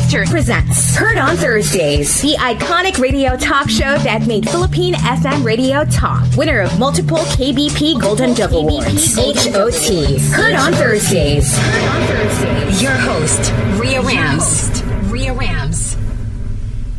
Monster presents Heard on Thursdays, the iconic radio talk show that made Philippine FM radio talk. Winner of multiple KBP Golden Dove Awards. HOT. Heard on Thursdays. Your host, Rhea Rams.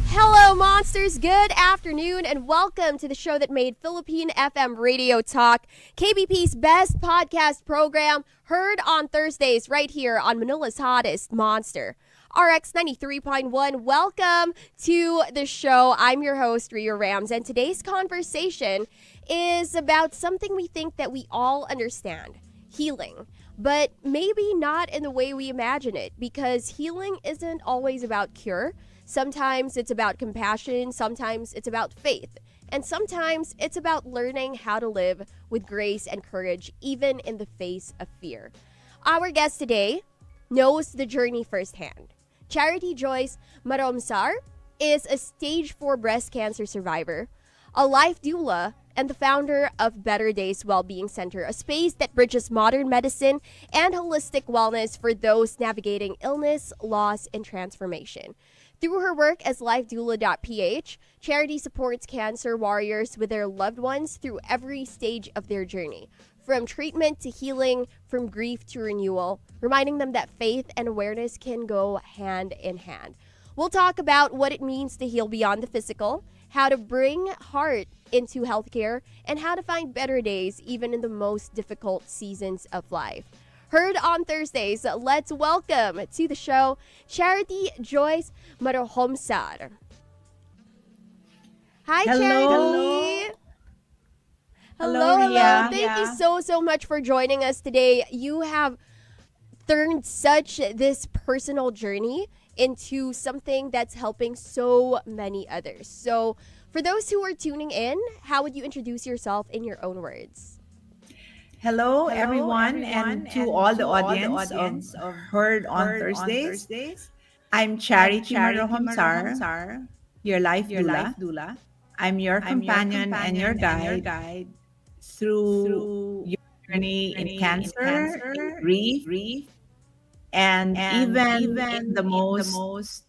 Hello, Monsters. Good afternoon, and welcome to the show that made Philippine FM radio talk, KBP's best podcast program, Heard on Thursdays, right here on Manila's hottest Monster RX93.1. Welcome to the show. I'm your host, Rhea Rams, and today's conversation is about something we think that we all understand: healing. But maybe not in the way we imagine it, because healing isn't always about cure. Sometimes it's about compassion, sometimes it's about faith, and sometimes it's about learning how to live with grace and courage, even in the face of fear. Our guest today knows the journey firsthand. Charity Joyce Marohombsar is a stage 4 breast cancer survivor, a life doula, and the founder of Better Days Wellbeing Center, a space that bridges modern medicine and holistic wellness for those navigating illness, loss, and transformation. Through her work as lifedoula.ph, Charity supports cancer warriors with their loved ones through every stage of their journey, from treatment to healing, from grief to renewal, reminding them that faith and awareness can go hand in hand. We'll talk about what it means to heal beyond the physical, how to bring heart into healthcare, and how to find better days even in the most difficult seasons of life. Heard on Thursdays, let's welcome to the show Charity Joyce Marohombsar. Hi, Hello. Charity. Hello. Rhea. Thank you so much for joining us today. You have turned such this personal journey into something that's helping so many others. So, for those who are tuning in, how would you introduce yourself in your own words? Hello, everyone, and to all the audience of Heard on Thursdays. I'm Charity Marohombsar, your life doula. I'm your companion and your guide through your journey in cancer, grief, and even in the most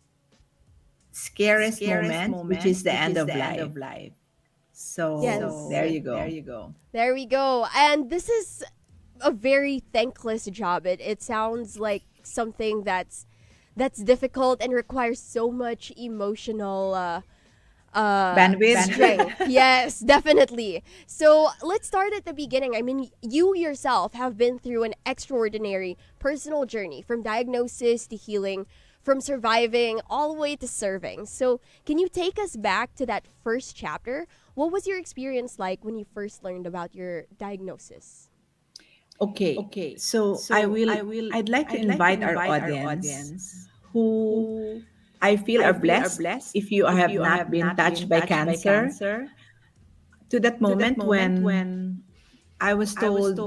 scariest moment, which is the end of life. So Yes. there you go. There we go. And this is a very thankless job. It sounds like something that's difficult and requires so much emotional Bandwidth. strength. Yes, definitely. So let's start at the beginning. I mean, you yourself have been through an extraordinary personal journey, from diagnosis to healing, from surviving all the way to serving. So can you take us back to that first chapter? What was your experience like when you first learned about your diagnosis? Okay. So I'd like to invite our audience who I feel are blessed if you have not been touched by cancer, to that moment when I was told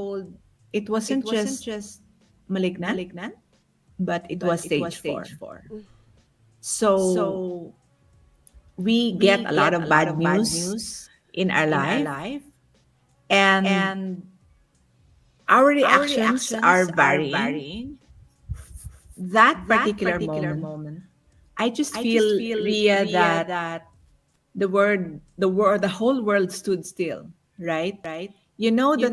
it wasn't just malignant, but it was stage 4. So we get a lot of bad news in our life, and our reactions are varying. That particular moment, I just feel, Rhea, that the whole world stood still, right? You know that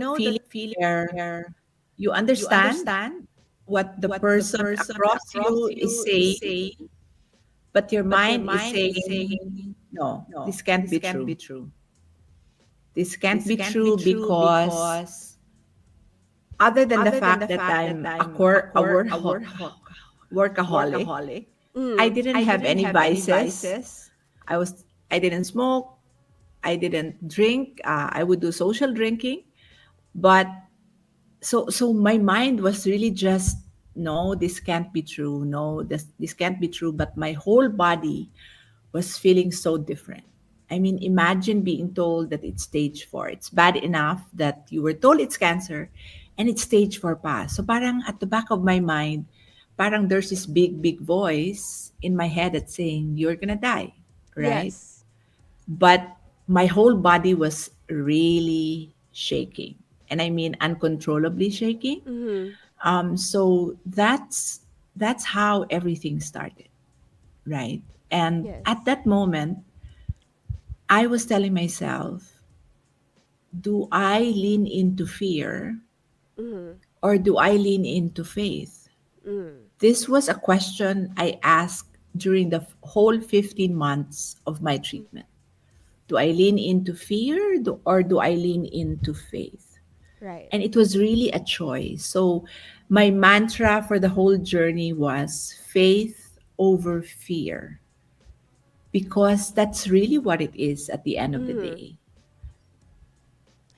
feeling where you understand what the person across you is saying, but your mind is saying, no, this can't be true. This can't be true because other than the fact that I'm a workaholic, I didn't have any vices. I didn't smoke. I didn't drink. I would do social drinking, but so my mind was really just, no, this can't be true. No, this can't be true. But my whole body was feeling so different. I mean, imagine being told that it's stage 4. It's bad enough that you were told it's cancer, and it's stage 4 pa. So parang at the back of my mind, parang there's this big voice in my head that's saying, you're gonna die, right? Yes. But my whole body was really shaking. And I mean uncontrollably shaking. Mm-hmm. So that's how everything started. right? And at Yes. that moment, I was telling myself, do I lean into fear Mm-hmm. or do I lean into faith? Mm. This was a question I asked during the whole 15 months of my treatment. Do I lean into fear or do I lean into faith? Right. And it was really a choice. So my mantra for the whole journey was faith over fear, because that's really what it is at the end of the Mm. day.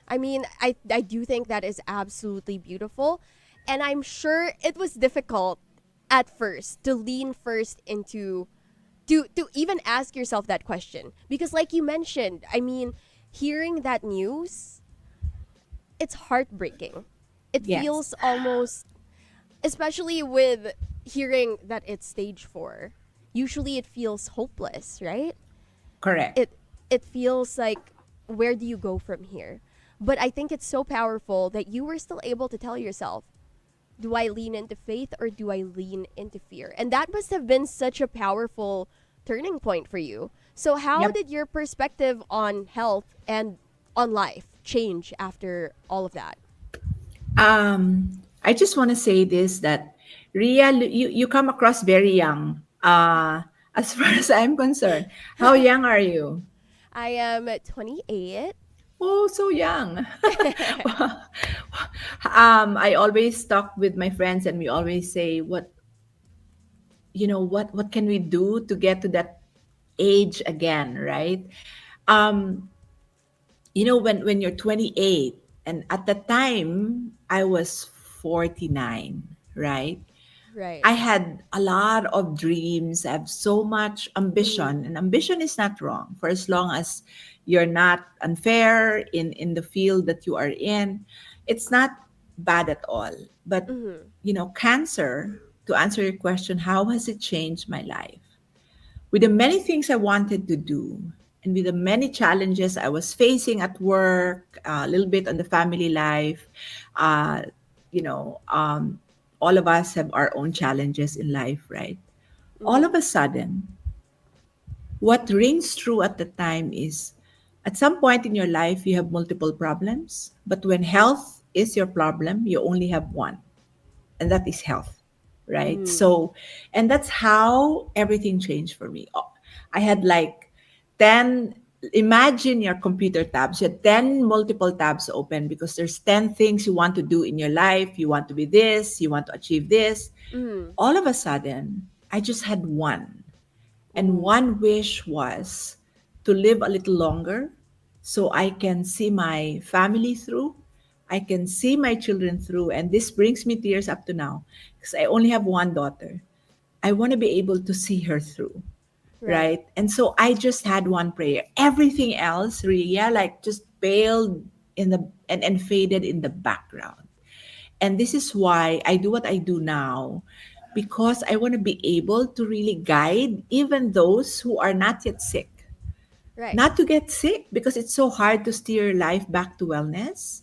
I mean, I do think that is absolutely beautiful. And I'm sure it was difficult at first to lean first into to even ask yourself that question. Because like you mentioned, I mean, hearing that news, it's heartbreaking. It Yes, feels almost, especially with hearing that it's stage 4. Usually it feels hopeless, right? correct. It feels like, where do you go from here? But I think it's so powerful that you were still able to tell yourself, do I lean into faith or do I lean into fear? And that must have been such a powerful turning point for you. So how Yep. did your perspective on health and on life change after all of that? I just want to say this, that Ria, you come across very young. As far as I'm concerned, how young are you? I am 28. Oh, so young. I always talk with my friends, and we always say, what can we do to get to that age again, right? Um, when you're 28, and at the time I was 49, right? Right. I had a lot of dreams. I have so much Mm-hmm. ambition, and ambition is not wrong for as long as you're not unfair in the field that you are in. It's not bad at all. But Mm-hmm. cancer, to answer your question, how has it changed my life? With the many things I wanted to do, and with the many challenges I was facing at work, a little bit on the family life, uh, you know, um, all of us have our own challenges in life, right? All Mm-hmm. of a sudden, what rings true at the time is, at some point in your life, you have multiple problems, but when health is your problem, you only have one, and that is health, right? Mm. So, and that's how everything changed for me. I had like 10, imagine your computer tabs. You had 10 multiple tabs open because there's 10 things you want to do in your life. You want to be this, you want to achieve this. Mm. All of a sudden, I just had one. And Ooh. one wish was to live a little longer so I can see my family through. I can see my children through. And this brings me tears up to now because I only have one daughter. I want to be able to see her through. Right. Right. And so I just had one prayer. Everything else really, yeah, like just paled in the and faded in the background. And this is why I do what I do now, because I want to be able to really guide even those who are not yet sick. Right. Not to get sick, because it's so hard to steer life back to wellness.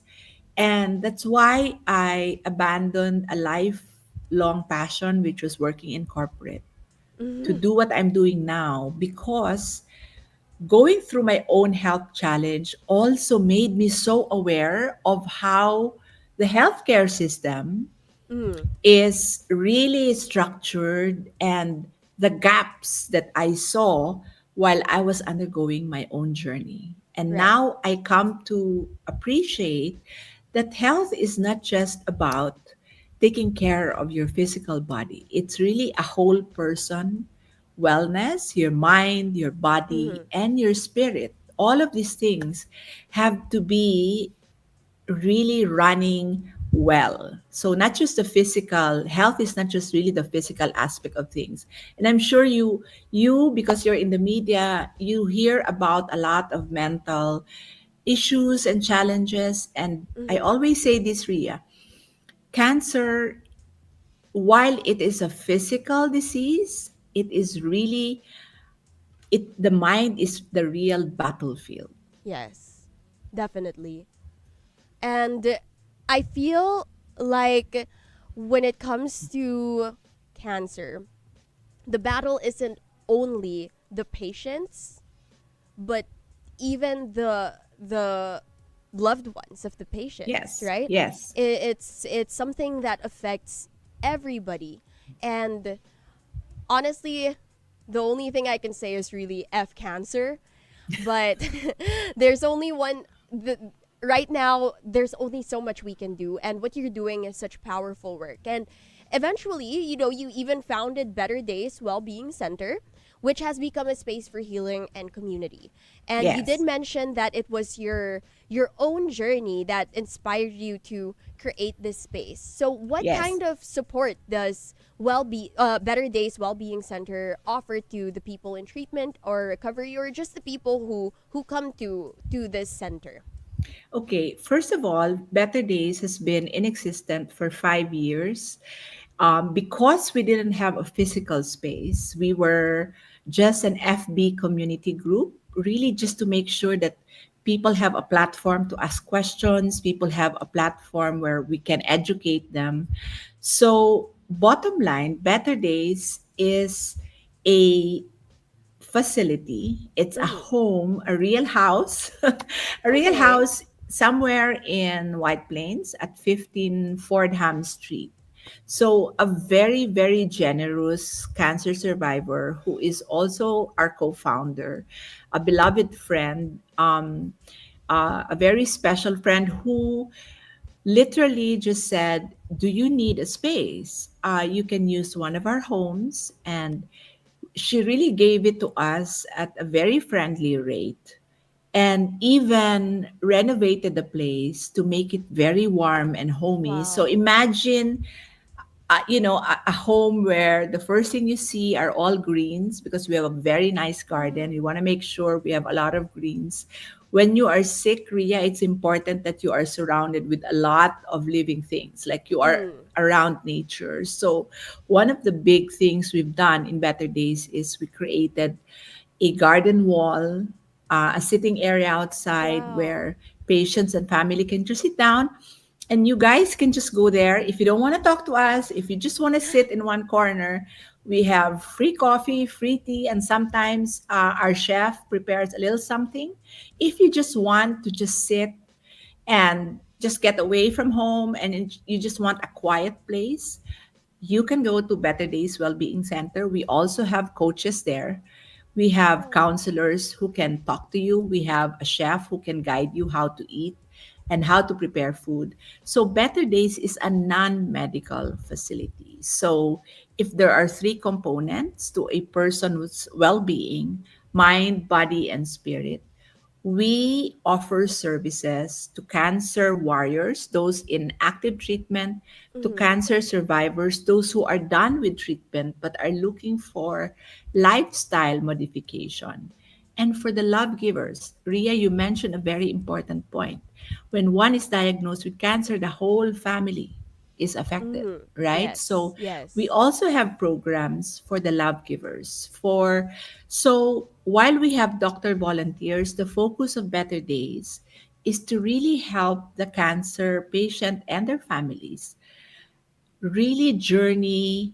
And that's why I abandoned a lifelong passion, which was working in corporate, to Mm-hmm. do what I'm doing now, because going through my own health challenge also made me so aware of how the healthcare system Mm. is really structured, and the gaps that I saw while I was undergoing my own journey. And Right. now I come to appreciate that health is not just about taking care of your physical body, it's really a whole person wellness, your mind, your body, Mm-hmm. and your spirit. All of these things have to be really running well. So not just the physical health is not just really the physical aspect of things. And I'm sure you because you're in the media, you hear about a lot of mental issues and challenges. And I Mm-hmm. always say this, Ria, cancer, while it is a physical disease, it is really it the mind is the real battlefield. Yes. Definitely. And I feel like when it comes to cancer, the battle isn't only the patients, but even the loved ones of the patients, Yes, right? yes. It's something that affects everybody. And honestly, the only thing I can say is really F cancer. But there's only right now, there's only so much we can do. And what you're doing is such powerful work. And eventually, you even founded Better Days Wellbeing Center, which has become a space for healing and community. And you did Yes, mention that it was your own journey that inspired you to create this space. So what yes. kind of support does Better Days Wellbeing Center offer to the people in treatment or recovery, or just the people who come to this center? Okay, first of all, Better Days has been in existence for 5 years. Because we didn't have a physical space, we were just an FB community group, really just to make sure that people have a platform to ask questions, people have a platform where we can educate them. So, bottom line, Better Days is a facility. It's a Mm-hmm. home, a real house, a real Okay. house somewhere in White Plains at 15 Fordham Street. So, a very, very generous cancer survivor who is also our co founder, a beloved friend, a very special friend who literally just said, "Do you need a space? You can use one of our homes." And she really gave it to us at a very friendly rate and even renovated the place to make it very warm and homey. So Wow. imagine a home where the first thing you see are all greens because we have a very nice garden. We want to make sure we have a lot of greens. When you are sick, Ria, it's important that you are surrounded with a lot of living things, like you are Mm. around nature. So, one of the big things we've done in Better Days is we created a garden wall, a sitting area outside Wow. where patients and family can just sit down, and you guys can just go there. If you don't want to talk to us, if you just want to sit in one corner, we have free coffee, free tea, and sometimes our chef prepares a little something. If you just want to just sit and just get away from home and you just want a quiet place, you can go to Better Days Wellbeing Center. We also have coaches there. We have Oh. counselors who can talk to you. We have a chef who can guide you how to eat and how to prepare food. So, Better Days is a non medical facility. So, if there are three components to a person's well being: mind, body, and spirit, we offer services to cancer warriors, those in active treatment, to Mm-hmm. cancer survivors, those who are done with treatment but are looking for lifestyle modification, and for the love givers. Ria, you mentioned a very important point. When one is diagnosed with cancer, the whole family is affected, Mm-hmm. right? Yes. So we Yes. also have programs for the love givers. So while we have doctor volunteers, the focus of Better Days is to really help the cancer patient and their families really journey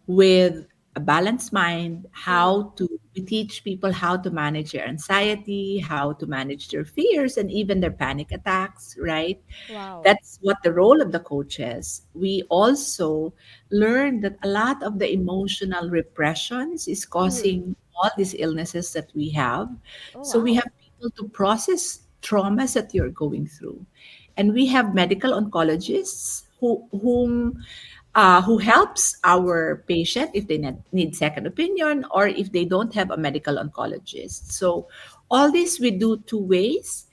with a balanced mind, Mm-hmm. how to we teach people how to manage their anxiety, how to manage their fears and even their panic attacks, right? Wow. That's what the role of the coach is. We also learn that a lot of the emotional repressions is Mm-hmm. causing all these illnesses that we have. Oh, So we wow. have people to process traumas that you're going through. And we have medical oncologists who helps our patient if they need second opinion or if they don't have a medical oncologist. So all this we do two ways: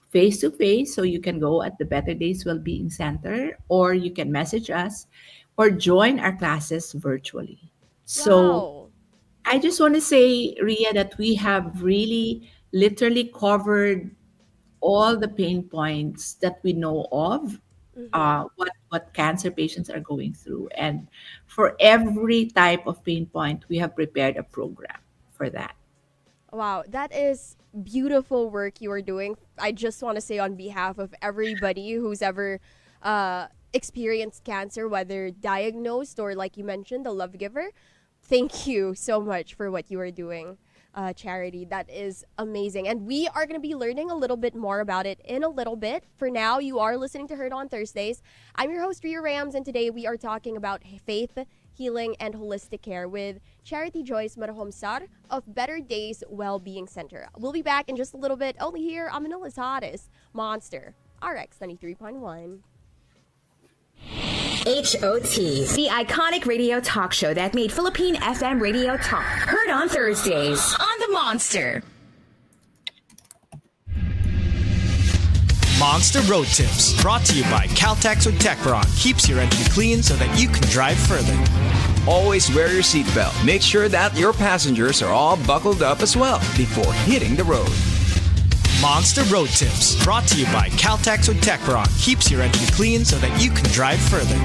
face to face. So you can go at the Better Days Wellbeing Center, or you can message us, or join our classes virtually. So Wow. I just want to say, Ria, that we have really literally covered all the pain points that we know of, Mm-hmm. what cancer patients are going through. And for every type of pain point, we have prepared a program for that. Wow, that is beautiful work you are doing. I just want to say on behalf of everybody who's ever experienced cancer, whether diagnosed or like you mentioned, the love giver, Thank you so much for what you are doing, Charity. That is amazing. And we are going to be learning a little bit more about it in a little bit. For now, you are listening to Heard on Thursdays. I'm your host, Ria Rams, and today we are talking about faith, healing, and holistic care with Charity Joyce Marohombsar of Better Days Wellbeing Center. We'll be back in just a little bit, only here on Manila's hottest, Monster RX93.1. HOT, the iconic radio talk show that made Philippine FM radio talk. Heard on Thursdays on the Monster. Monster Road Tips, brought to you by Caltex with Techbron. Keeps your engine clean so that you can drive further. Always wear your seatbelt. Make sure that your passengers are all buckled up as well before hitting the road. Monster Road Tips, brought to you by Caltex with Techbron. Keeps your engine clean so that you can drive further.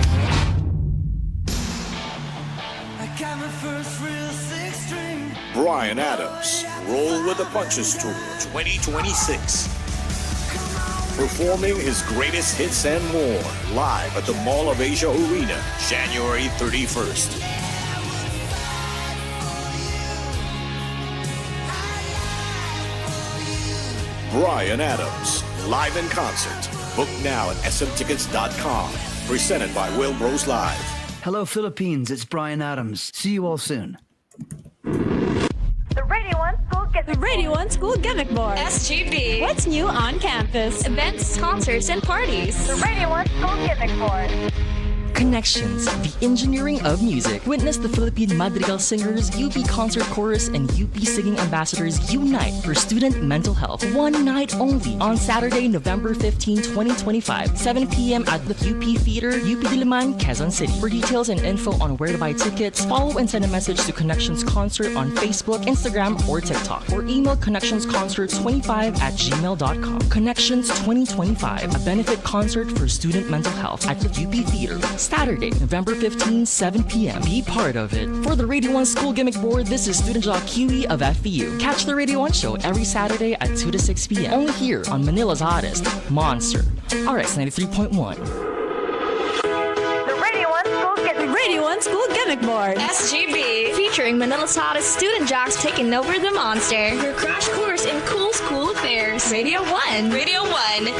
Bryan Adams, Roll with the Punches Tour 2026. Performing his greatest hits and more, live at the Mall of Asia Arena, January 31st. Bryan Adams, live in concert. Book now at smtickets.com. Presented by Will Bros Live. Hello, Philippines. It's Bryan Adams. See you all soon. The Radio 1 School Gimmick Board. SGB. What's new on campus? Events, concerts, and parties. The Radio 1 School Gimmick Board. Connections, the engineering of music. Witness the Philippine Madrigal Singers, UP Concert Chorus, and UP Singing Ambassadors unite for student mental health. One night only on Saturday, November 15, 2025, 7 p.m. at the UP Theater, UP Diliman, Quezon City. For details and info on where to buy tickets, follow and send a message to Connections Concert on Facebook, Instagram, or TikTok, or email connectionsconcert25@gmail.com. Connections 2025, a benefit concert for student mental health at the UP Theater. Saturday, November 15, 7 p.m. Be part of it. For the Radio 1 School Gimmick Board, this is Student Jock Kiwi of FEU. Catch the Radio 1 show every Saturday at 2 to 6 p.m. Only here on Manila's hottest, Monster RX93.1. Radio 1 School Gimmick Board. SGB. Featuring Manila's hottest student jocks taking over the Monster. Your crash course in cool school affairs. Radio 1. Radio 1.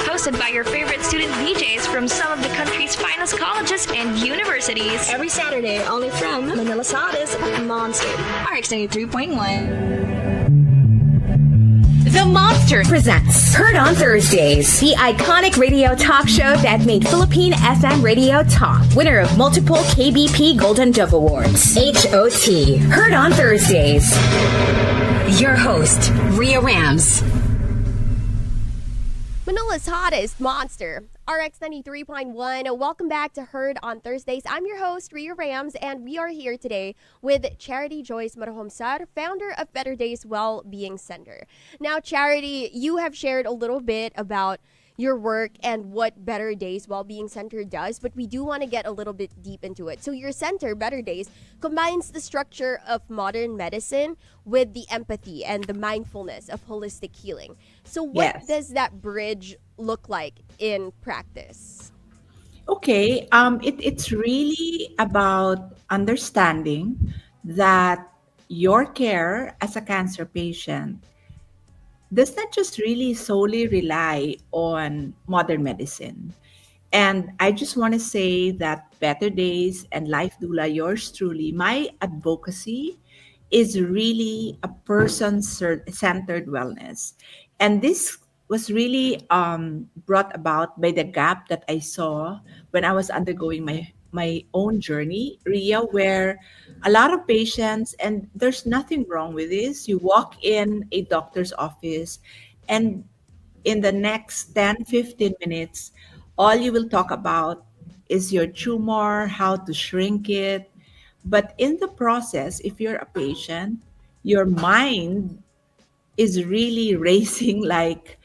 Hosted by your favorite student DJs from some of the country's finest colleges and universities. Every Saturday, only from Manila's hottest, Monster RX93.1. The Monster presents Heard on Thursdays, the iconic radio talk show that made Philippine FM radio talk. Winner of multiple KBP Golden Dove Awards. HOT. Heard on Thursdays. Your host, Ria Rams. Manila's hottest, Monster RX93.1. Welcome back to Heard on Thursdays. I'm your host, Ria Rams, and we are here today with Charity Joyce Marohombsar, founder of Better Days Wellbeing Center. Now, Charity, you have shared a little bit about your work and what Better Days Wellbeing Center does, but we do want to get a little bit deep into it. So your center, Better Days, combines the structure of modern medicine with the empathy and the mindfulness of holistic healing. So what does that bridge look like in practice? Okay, it's really about understanding that your care as a cancer patient does not just really solely rely on modern medicine. And I just want to say that Better Days and Life Doula, yours truly, my advocacy is really a person-centered wellness. And this was really brought about by the gap that I saw when I was undergoing my own journey, Ria, where a lot of patients, and there's nothing wrong with this, you walk in a doctor's office and in the next 10-15 minutes, all you will talk about is your tumor, how to shrink it. But in the process, if you're a patient, your mind is really racing like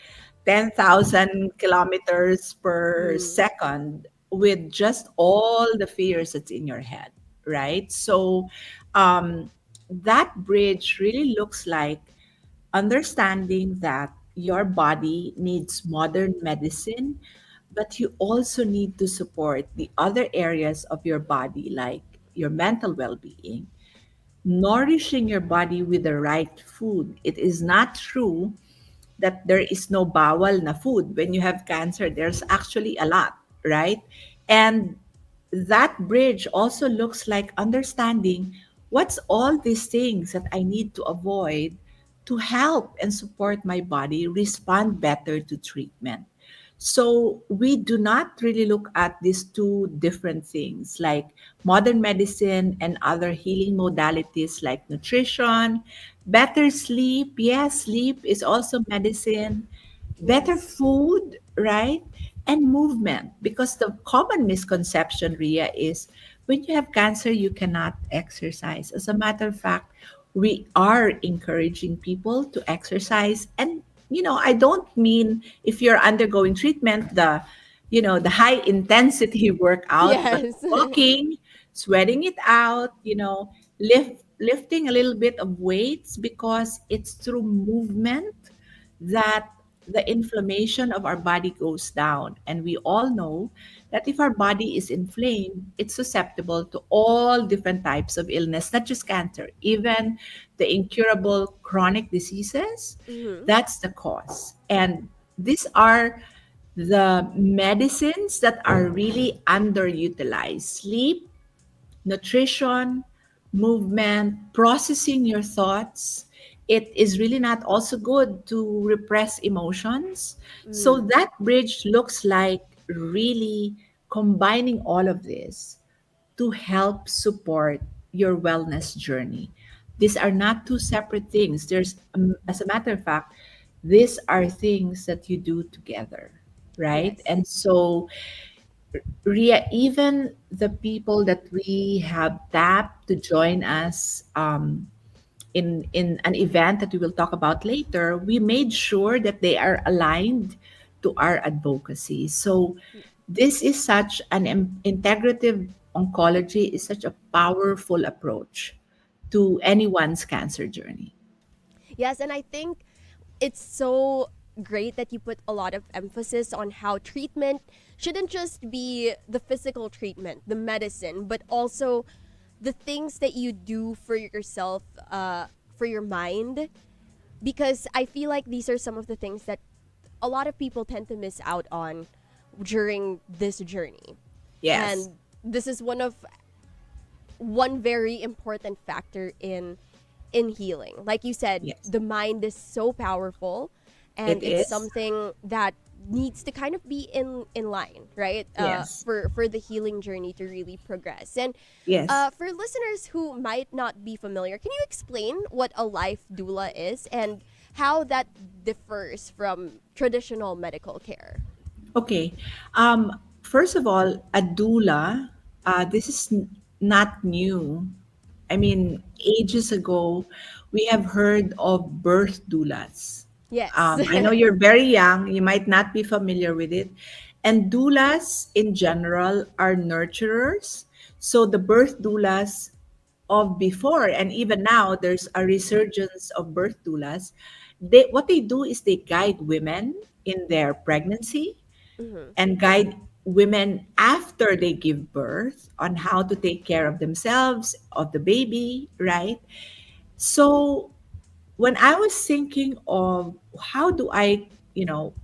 10,000 kilometers per second with just all the fears that's in your head, right? So that bridge really looks like understanding that your body needs modern medicine, but you also need to support the other areas of your body, like your mental well-being, nourishing your body with the right food. It is not true that there is no bawal na food. When you have cancer, there's actually a lot, right? And that bridge also looks like understanding what's all these things that I need to avoid to help and support my body respond better to treatment. So we do not really look at these two different things like modern medicine and other healing modalities like nutrition, better sleep. Yes, sleep is also medicine, better Yes. food, right? And movement. Because the common misconception, Ria, is when you have cancer, you cannot exercise. As a matter of fact, we are encouraging people to exercise. And, I don't mean if you're undergoing treatment, the high intensity workout, but Yes. walking, sweating it out, lifting a little bit of weights because it's through movement that the inflammation of our body goes down. And we all know that if our body is inflamed, it's susceptible to all different types of illness, not just cancer, even the incurable chronic diseases. Hmm. That's the cause. And these are the medicines that are really underutilized: sleep, nutrition, movement, processing your thoughts. It is really not also good to repress emotions. So Mm. that bridge looks like really combining all of this to help support your wellness journey. These are not two separate things. As a matter of fact, these are things that you do together, right? Yes. And so Ria, even the people that we have tapped to join us in an event that we will talk about later, we made sure that they are aligned to our advocacy. So this is such an integrative oncology is such a powerful approach to anyone's cancer journey. Yes, and I think it's so great that you put a lot of emphasis on how treatment shouldn't just be the physical treatment, the medicine, but also the things that you do for yourself, for your mind. Because I feel like these are some of the things that a lot of people tend to miss out on during this journey. Yes. And this is one very important factor in healing. Like you said, Yes. the mind is so powerful, and It it's is. something that needs to kind of be in line, right? Yes. For the healing journey to really progress. And Yes. for listeners who might not be familiar, can you explain what a life doula is and how that differs from traditional medical care? Okay. First of all, a doula, this is not new. I mean, ages ago, we have heard of birth doulas. Yes. I know you're very young, you might not be familiar with it. And doulas in general are nurturers. So the birth doulas of before and even now, there's a resurgence of birth doulas. What they do is they guide women in their pregnancy Hmm. and guide women after they give birth on how to take care of themselves, of the baby, right? So when I was thinking of how do I,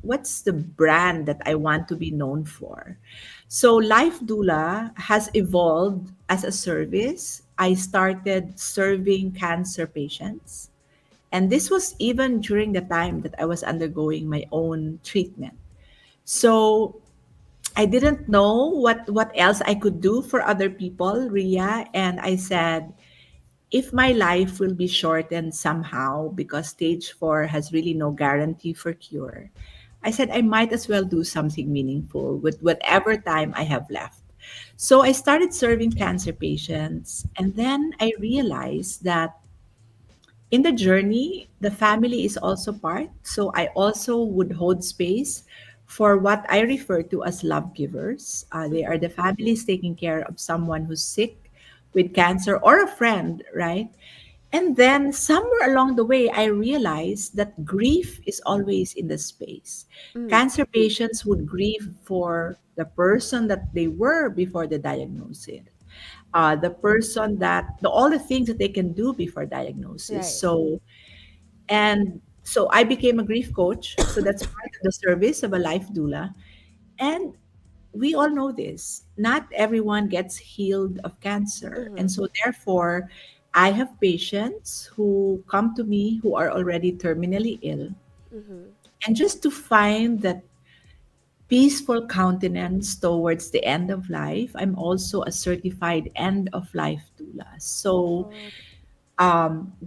what's the brand that I want to be known for? So Life Doula has evolved as a service. I started serving cancer patients. And this was even during the time that I was undergoing my own treatment. So I didn't know what else I could do for other people, Ria, and I said, if my life will be shortened somehow because stage 4 has really no guarantee for cure, I said I might as well do something meaningful with whatever time I have left. So I started serving cancer patients, and then I realized that in the journey, the family is also part. So I also would hold space for what I refer to as love givers. They are Hmm. the families taking care of someone who's sick with cancer or a friend, right? And then somewhere along the way, I realized that grief is always in the space. Mm. Cancer patients would grieve for the person that they were before the diagnosis. the person that all the things that they can do before diagnosis. Right. So I became a grief coach. So that's part of the service of a life doula. And we all know this. Not everyone gets healed of cancer. And Mm-hmm. so therefore, I have patients who come to me who are already terminally ill. Mm-hmm. And just to find that peaceful countenance towards the end of life, I'm also a certified end of life doula. So Okay.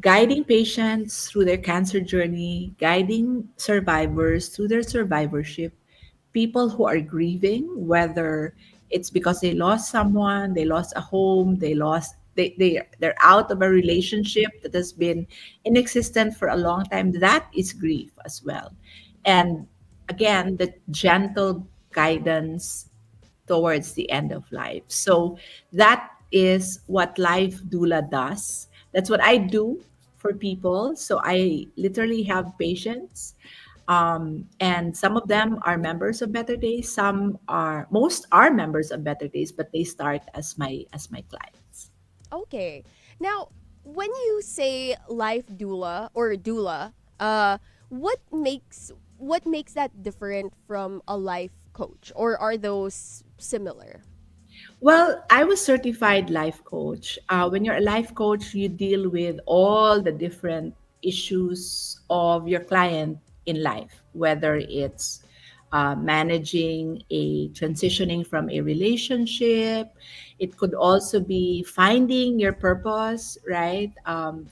guiding patients through their cancer journey, guiding survivors through their survivorship, people who are grieving, whether it's because they lost someone, they lost a home, they're out of a relationship that has been in existence for a long time. That is grief as well. And again, the gentle guidance towards the end of life. So that is what Life Doula does. That's what I do for people. So I literally have patients, and some of them are members of Better Days. Most are members of Better Days, but they start as my clients. Okay. Now, when you say life doula or doula, uh, what makes that different from a life coach, or are those similar? Well, I was certified life coach. When you're a life coach, you deal with all the different issues of your client in life, whether it's managing a transitioning from a relationship. It could also be finding your purpose, right?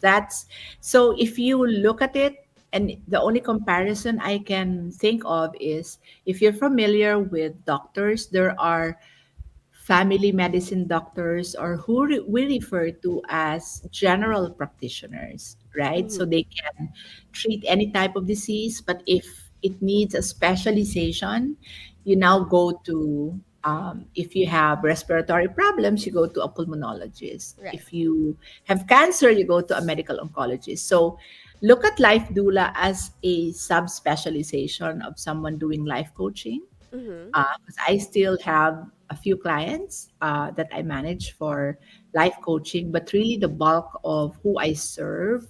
That's so if you look at it, and the only comparison I can think of is if you're familiar with doctors, there are family medicine doctors or we refer to as general practitioners, right? So Mm-hmm. they can treat any type of disease, but if it needs a specialization, you now go to, if you have respiratory problems, you go to a pulmonologist. Right. If you have cancer, you go to a medical oncologist. So look at life doula as a subspecialization of someone doing life coaching, Mm-hmm. because I still have a few clients that I manage for life coaching, but really the bulk of who I serve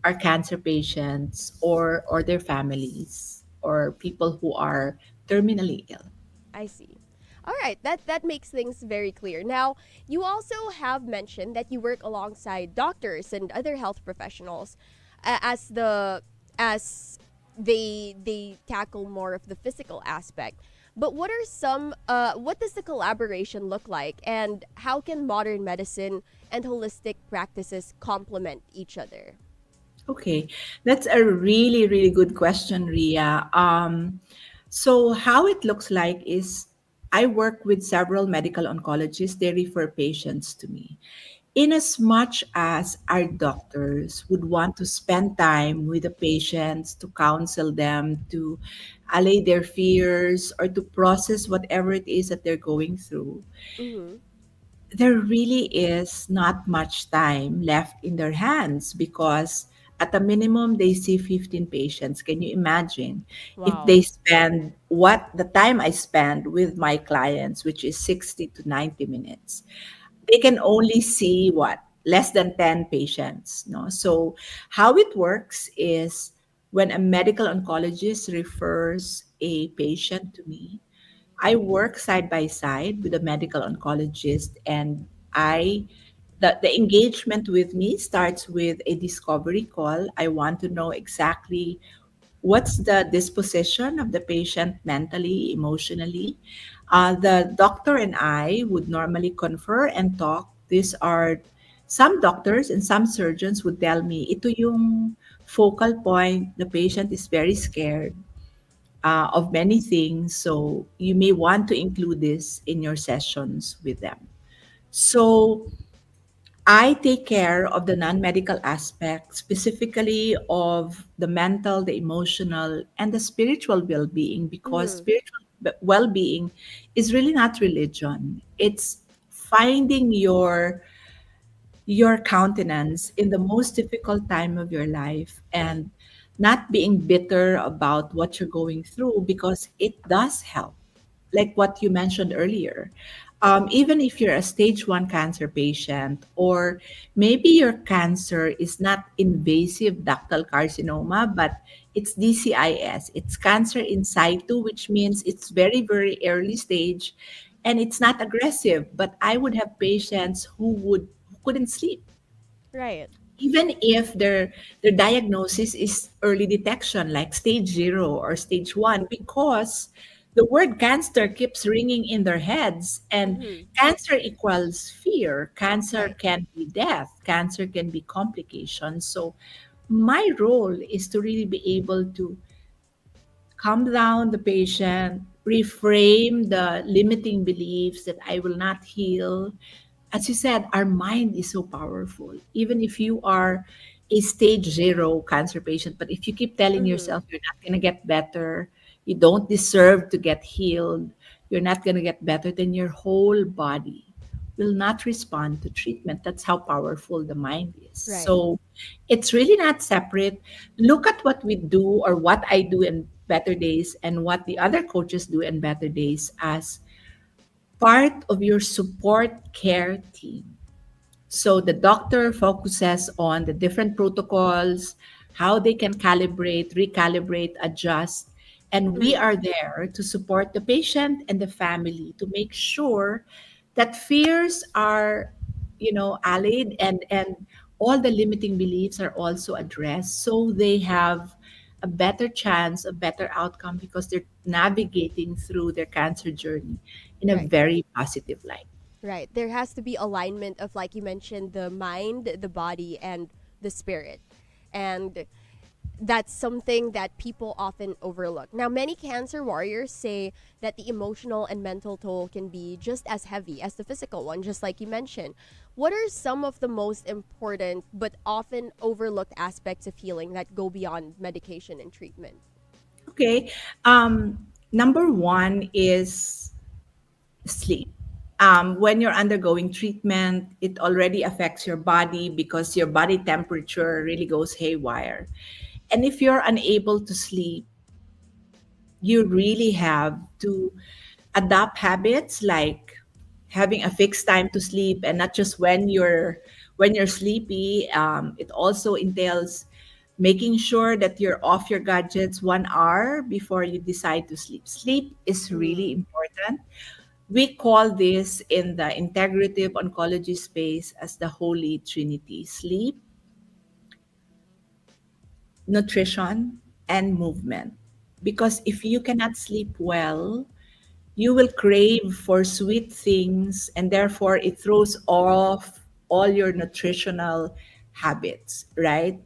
are cancer patients or their families or people who are terminally ill. I see. All right, that makes things very clear. Now, you also have mentioned that you work alongside doctors and other health professionals, as they tackle more of the physical aspect. But what does the collaboration look like, and how can modern medicine and holistic practices complement each other? Okay, that's a really, really good question, Ria. So, how it looks like is I work with several medical oncologists. They refer patients to me. In as much as our doctors would want to spend time with the patients to counsel them, to allay their fears, or to process whatever it is that they're going through, Mm-hmm. there really is not much time left in their hands because at a minimum they see 15 patients. Can you imagine if they Wow. spend what the time I spend with my clients, which is 60 to 90 minutes? They can only see what, less than 10 patients, no? So how it works is when a medical oncologist refers a patient to me, I work side by side with a medical oncologist, and the engagement with me starts with a discovery call. I want to know exactly what's the disposition of the patient mentally, emotionally. The doctor and I would normally confer and talk. These are some doctors and some surgeons would tell me, ito yung focal point, the patient is very scared of many things. So you may want to include this in your sessions with them. So I take care of the non medical aspect, specifically of the mental, the emotional, and the spiritual well being, because Mm-hmm. spiritual well being is really not religion. It's finding your countenance in the most difficult time of your life and not being bitter about what you're going through because it does help. Like what you mentioned earlier, Even if you're a stage one cancer patient, or maybe your cancer is not invasive ductal carcinoma, but it's DCIS, it's cancer in situ, which means it's very, very early stage and it's not aggressive. But I would have patients who couldn't sleep Right. even if their diagnosis is early detection like stage 0 or stage 1, because the word cancer keeps ringing in their heads, and Mm-hmm. cancer equals fear, cancer Right. can be death, cancer can be complications. So my role is to really be able to calm down the patient, reframe the limiting beliefs that I will not heal. As you said, our mind is so powerful. Even if you are a stage 0 cancer patient, but if you keep telling Mm-hmm. yourself you're not going to get better, you don't deserve to get healed, you're not going to get better, then your whole body will not respond to treatment. That's how powerful the mind is. Right. So it's really not separate. Look at what we do or what I do in Better Days and what the other coaches do in Better Days as part of your support care team. So the doctor focuses on the different protocols, how they can calibrate, recalibrate, adjust. And we Mm-hmm. are there to support the patient and the family to make sure that fears are, allayed, and all the limiting beliefs are also addressed so they have a better chance, a better outcome because they're navigating through their cancer journey in a Right. very positive light. Right. There has to be alignment of, like you mentioned, the mind, the body, and the spirit. And that's something that people often overlook. Now, many cancer warriors say that the emotional and mental toll can be just as heavy as the physical one, just like you mentioned. What are some of the most important but often overlooked aspects of healing that go beyond medication and treatment? Okay. Number one is sleep. When you're undergoing treatment, it already affects your body because your body temperature really goes haywire. And if you're unable to sleep, you really have to adopt habits like having a fixed time to sleep, and not just when you're sleepy. It also entails making sure that you're off your gadgets 1 hour before you decide to sleep. Sleep is really Mm, important. We call this in the integrative oncology space as the Holy Trinity: sleep, nutrition, and movement. Because if you cannot sleep well, you will crave for sweet things, and therefore it throws off all your nutritional habits, right?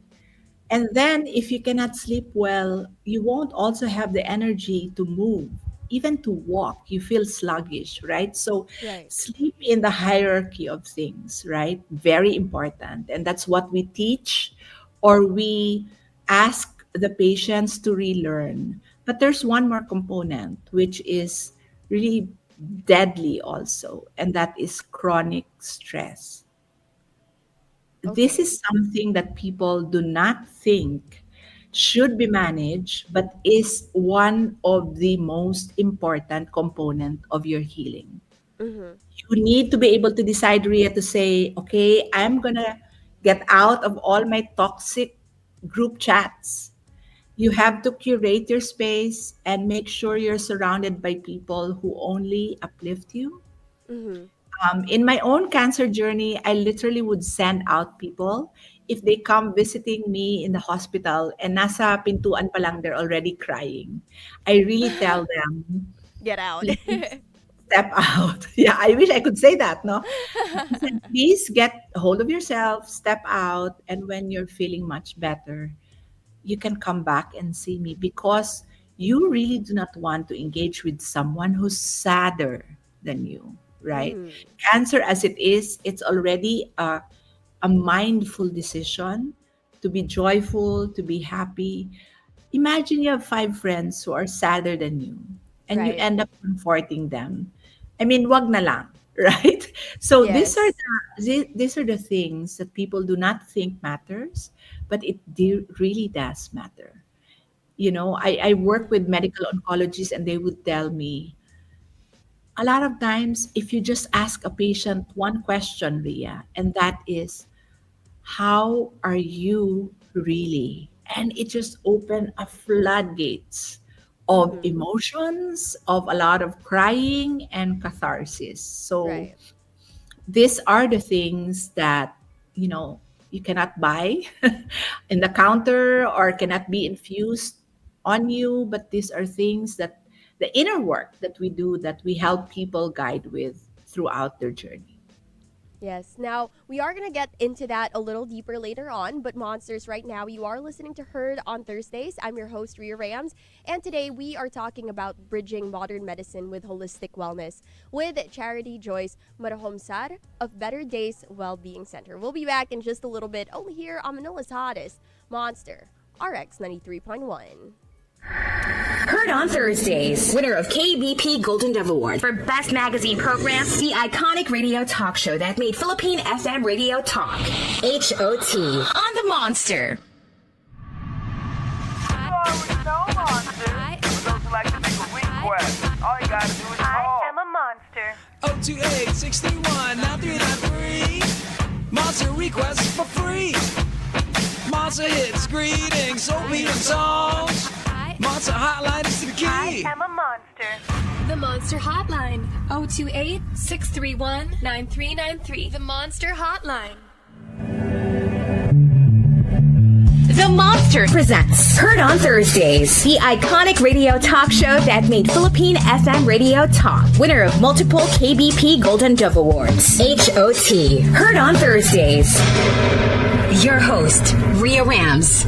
And then, if you cannot sleep well, you won't also have the energy to move, even to walk. You feel sluggish, right? So, right. sleep in the hierarchy of things, right? Very important. And that's what we teach or we ask the patients to relearn. But there's one more component, which is really deadly also, and that is chronic stress. This Okay. is something that people do not think should be managed, but is one of the most important component of your healing. Mm-hmm. You need to be able to decide, Ria, to say, okay, I'm gonna get out of all my toxic group chats. You have to curate your space and make sure you're surrounded by people who only uplift you. Mm-hmm. In my own cancer journey, I literally would send out people if they come visiting me in the hospital and nasa pintuan pa lang they're already crying. I really tell them, Get out. please step out. Yeah, I wish I could say that, no? I said, please get a hold of yourself, step out, and when you're feeling much better, you can come back and see me, because you really do not want to engage with someone who's sadder than you, right? Mm, Cancer, as it is, it's already a mindful decision to be joyful, to be happy. Imagine you have 5 friends who are sadder than you and you right. end up comforting them. I mean, wag na lang, right? So Yes. these are the things that people do not think matters, but really does matter. I work with Mm-hmm. medical oncologists and they would tell me, a lot of times, if you just ask a patient one question, Ria, and that is, how are you really? And it just opened a floodgates of Mm-hmm. emotions, of a lot of crying and catharsis. So Right. these are the things that, you know, you cannot buy in the counter or cannot be infused on you, but these are things that the inner work that we do, that we help people guide with throughout their journey. Yes. Now, we are going to get into that a little deeper later on, but Monsters, right now, you are listening to Heard on Thursdays. I'm your host, Rhea Rams, and today we are talking about bridging modern medicine with holistic wellness with Charity Joyce Marohombsar of Better Days Wellbeing Center. We'll be back in just a little bit, only here on Manila's hottest, Monster RX93.1. Heard on Thursdays. Winner of KBP Golden Dove Award for Best Magazine Program. The iconic radio talk show that made Philippine FM radio talk. HOT. On the Monster. I am a monster. 028-631-9393. Monster requests for free. Monster hits, greetings, opium songs. Monster hotline is the key. I am a monster. The Monster Hotline, 028-631-9393. The Monster Hotline. The Monster presents Heard on Thursdays, the iconic radio talk show that made Philippine FM radio talk. Winner of multiple KBP Golden Dove Awards. HOT. Heard on Thursdays. Your host, Rhea Rams.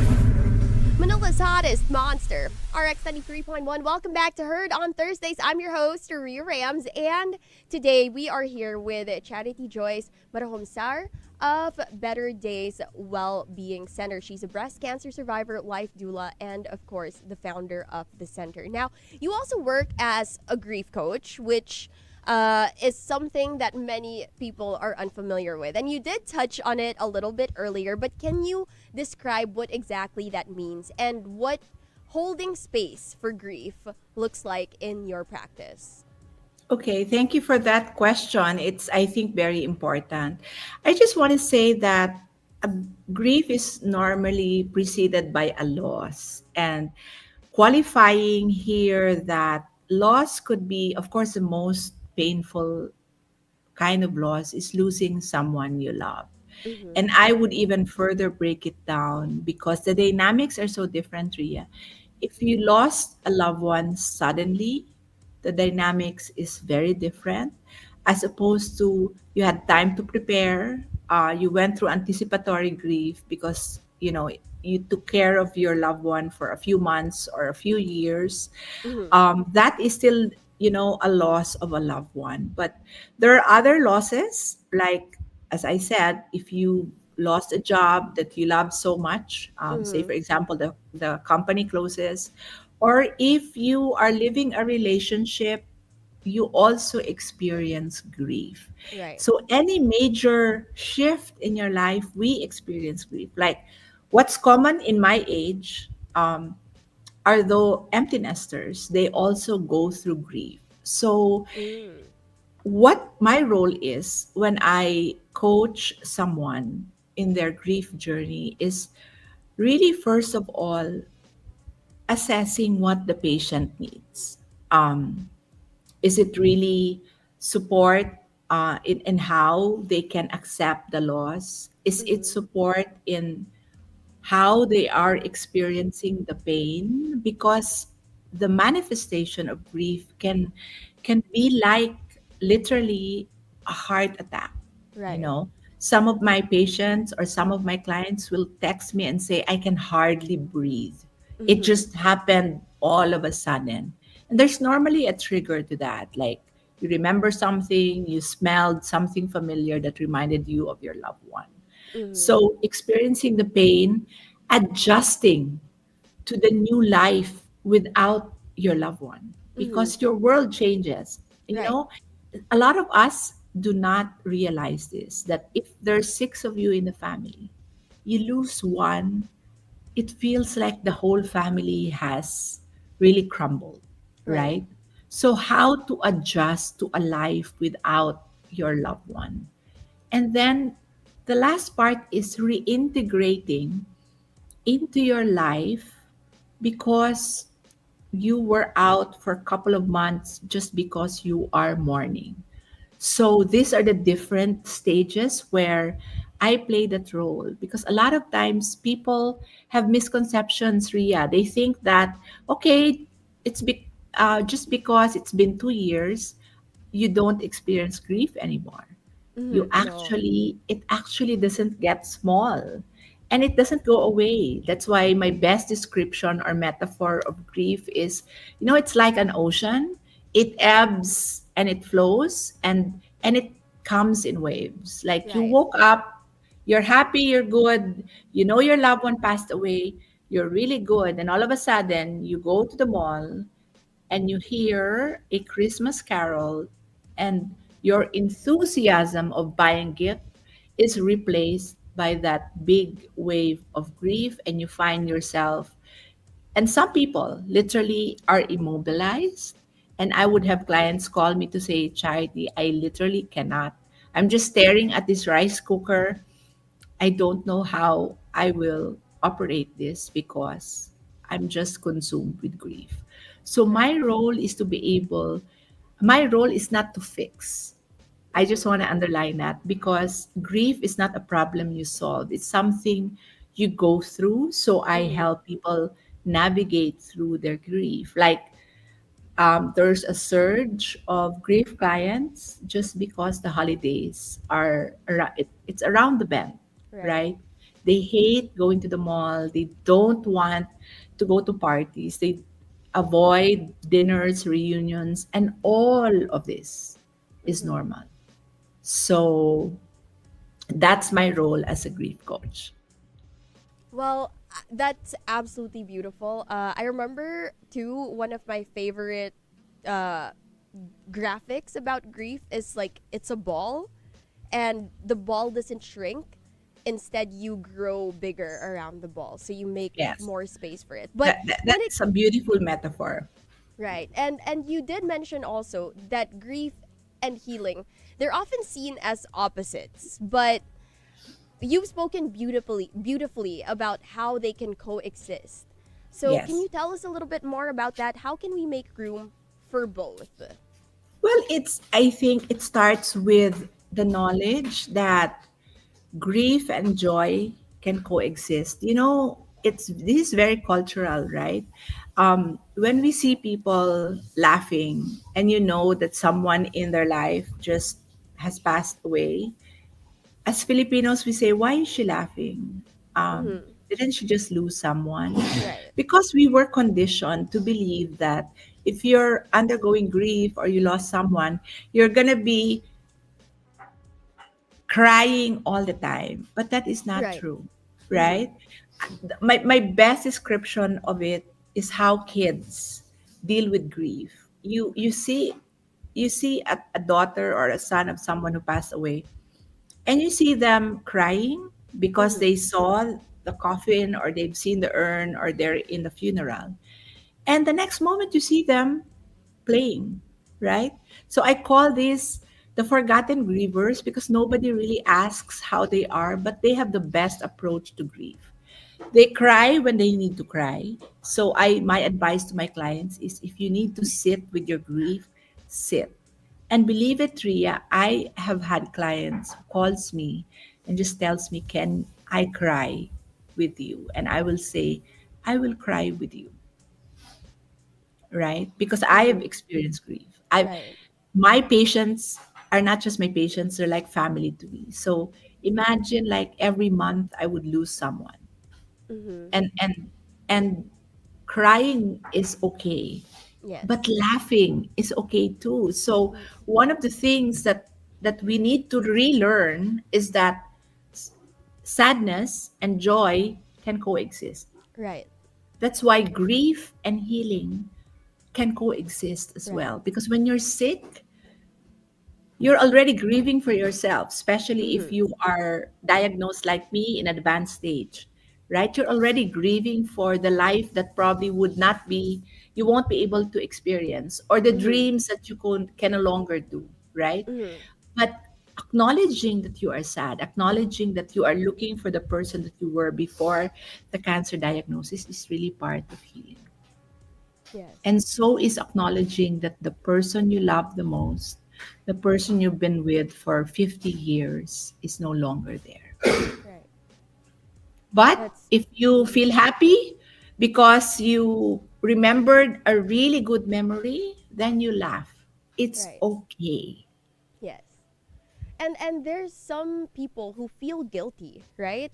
Manila's hottest, Monster RX93.1. Welcome back to Heard on Thursdays. I'm your host, Rhea Rams, and today we are here with Charity Joyce Marohombsar of Better Days Wellbeing Center. She's a breast cancer survivor, life doula, and of course, the founder of the center. Now, you also work as a grief coach, which is something that many people are unfamiliar with. And you did touch on it a little bit earlier, but can you describe what exactly that means and what holding space for grief looks like in your practice? Okay, thank you for that question. It's, I think, very important. I just want to say that a grief is normally preceded by a loss, and qualifying here that loss could be, of course, the most painful kind of loss is losing someone you love. Mm-hmm. And I would even further break it down because the dynamics are so different, Ria. If you lost a loved one suddenly, the dynamics is very different as opposed to you had time to prepare. You went through anticipatory grief because, you know, you took care of your loved one for a few months or a few years. Mm-hmm. That is still, you know, a loss of a loved one. But there are other losses, like, as I said, if you lost a job that you love so much, say, Mm-hmm. for example, the company closes, or if you are living a relationship, you also experience grief. Right. So, any major shift in your life, we experience grief. Like, what's common in my age, are the empty nesters. They also go through grief. So, Mm. what my role is when I coach someone in their grief journey is really, first of all, assessing what the patient needs. Is it really support in how they can accept the loss? Is it Mm-hmm. support in how they are experiencing the pain? Because the manifestation of grief can be like literally a heart attack. You Right. know, some of my patients or some of my clients will text me and say, I can hardly breathe. It Mm-hmm. just happened all of a sudden. And there's normally a trigger to that. Like, you remember something, you smelled something familiar that reminded you of your loved one. Mm-hmm. So, experiencing the pain, adjusting to the new life without your loved one, Mm-hmm. because your world changes. You Right. know, a lot of us do not realize this, that if there's six of you in the family, you lose one, it feels like the whole family has really crumbled, Right. right? So, how to adjust to a life without your loved one. And then the last part is reintegrating into your life because you were out for a couple of months just because you are mourning. So these are the different stages where I play that role because a lot of times people have misconceptions, Ria. They think that, okay, just because it's been 2 years, you don't experience grief anymore. No. It actually doesn't get small and it doesn't go away. That's why my best description or metaphor of grief is, it's like an ocean. It ebbs and it flows and it comes in waves. Like you Right. woke up, you're happy, you're good, your loved one passed away, you're really good, and all of a sudden you go to the mall and you hear a Christmas carol, and your enthusiasm of buying gift is replaced by that big wave of grief, and you find yourself, and some people literally are immobilized. And I would have clients call me to say, Charity, I literally cannot. I'm just staring at this rice cooker. I don't know how I will operate this because I'm just consumed with grief. So my role is not to fix. I just want to underline that because grief is not a problem you solve. It's something you go through. So I Mm-hmm. help people navigate through their grief. Like there's a surge of grief clients just because the holidays it's around the bend, Right. right? They hate going to the mall. They don't want to go to parties. They avoid dinners, reunions, and all of this is Mm-hmm. normal. So that's my role as a grief coach. Well, that's absolutely beautiful. I remember too, one of my favorite uh, graphics about grief is like it's a ball, and the ball doesn't shrink. Instead, you grow bigger around the ball, so you make Yes, more space for it. But when it that's a beautiful metaphor. right, and you did mention also that grief and healing, they're often seen as opposites, but you've spoken beautifully about how they can coexist. So can Yes. you tell us a little bit more about that? How can we make room for both? Well, I think it starts with the knowledge that grief and joy can coexist. This is very cultural, right? When we see people laughing and you know that someone in their life just has passed away, as Filipinos, we say, why is she laughing? Mm-hmm. Didn't she just lose someone? Right. Because we were conditioned to believe that if you're undergoing grief or you lost someone, you're going to be crying all the time. But that is not Right. true, Mm-hmm. right? My best description of it is how kids deal with grief. You see a daughter or a son of someone who passed away, and you see them crying because Mm-hmm. they saw the coffin or they've seen the urn or they're in the funeral. And the next moment you see them playing, right? So I call this the forgotten grievers because nobody really asks how they are, but they have the best approach to grief. They cry when they need to cry. So I my advice to my clients is if you need to sit with your grief, sit. And believe it, Ria, I have had clients who calls me and just tells me, "Can I cry with you?" And I will say, "I will cry with you," right? Because I have Mm-hmm. experienced grief. I Right. My patients are not just my patients, they're like family to me. So imagine like every month I would lose someone. Mm-hmm. And crying is okay, but Yes. laughing is okay too. So Mm. one of the things that we need to relearn is that sadness and joy can coexist. Right. That's why grief and healing can coexist as Right. well, because when you're sick, you're already grieving for yourself, especially if Mm-hmm. you are diagnosed like me in advanced stage, right? You're already grieving for the life that probably would not be you won't be able to experience, or the dreams that you can no longer do, right? But acknowledging that you are sad, acknowledging that you are looking for the person that you were before the cancer diagnosis is really part of healing. Yes. And so is acknowledging that the person you love the most, the person you've been with for 50 years, is no longer there. Right. But That's if you feel happy because you remembered a really good memory, then you laugh. It's right. okay. Yes. And there's some people who feel guilty, right?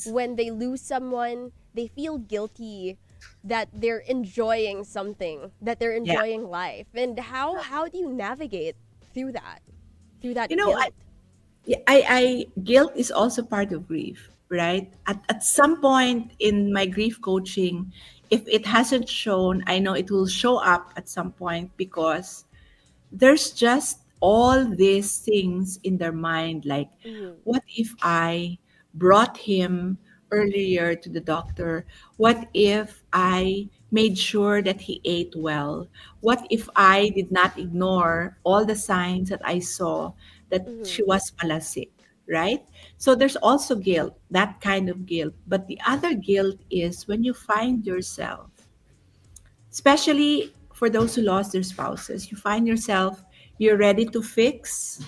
When they lose someone, they feel guilty that they're enjoying something, that they're Yeah. enjoying life. And how do you navigate through that? Through that You know, guilt? guilt is also part of grief, right? At some point in my grief coaching, if it hasn't shown, I know it will show up at some point, because there's just all these things in their mind, like, Mm-hmm. what if I brought him earlier to the doctor? What if I made sure that he ate well? What if I did not ignore all the signs that I saw that Mm-hmm. she was pala sick, right? So there's also guilt, that kind of guilt. But the other guilt is when you find yourself, especially for those who lost their spouses, you find yourself, you're ready to fix,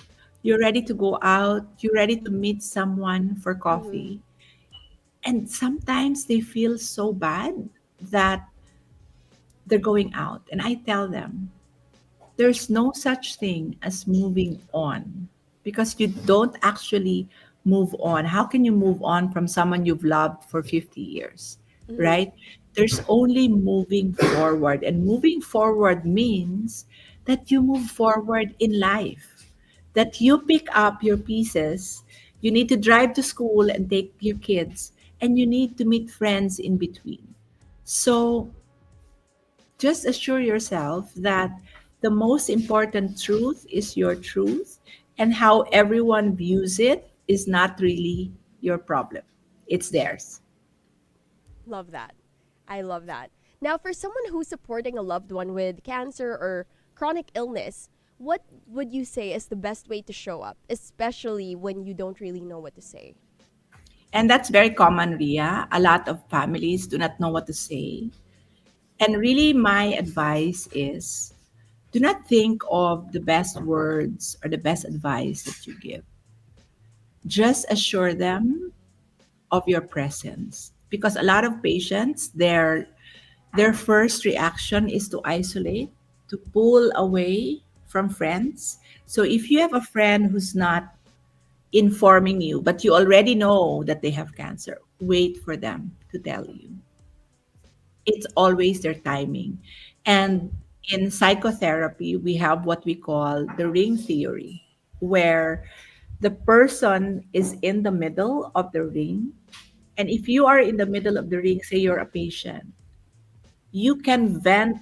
you're ready to go out, you're ready to meet someone for Mm-hmm. coffee. And sometimes they feel so bad that they're going out. And I tell them, there's no such thing as moving on, because you don't actually move on. How can you move on from someone you've loved for 50 years, Mm-hmm. right? There's only moving forward. And moving forward means that you move forward in life, that you pick up your pieces. You need to drive to school and take your kids, and you need to meet friends in between. So just assure yourself that the most important truth is your truth, and how everyone views it is not really your problem. It's theirs. Love that. I love that. Now, for someone who's supporting a loved one with cancer or chronic illness, what would you say is the best way to show up, especially when you don't really know what to say? And that's very common, Ria. A lot of families do not know what to say. And really, my advice is, do not think of the best words or the best advice that you give. Just assure them of your presence. Because a lot of patients, their first reaction is to isolate, to pull away from friends. So if you have a friend who's not informing you, but you already know that they have cancer, wait for them to tell you. It's always their timing. And in psychotherapy, we have what we call the ring theory, where the person is in the middle of the ring. And if you are in the middle of the ring, say you're a patient, you can vent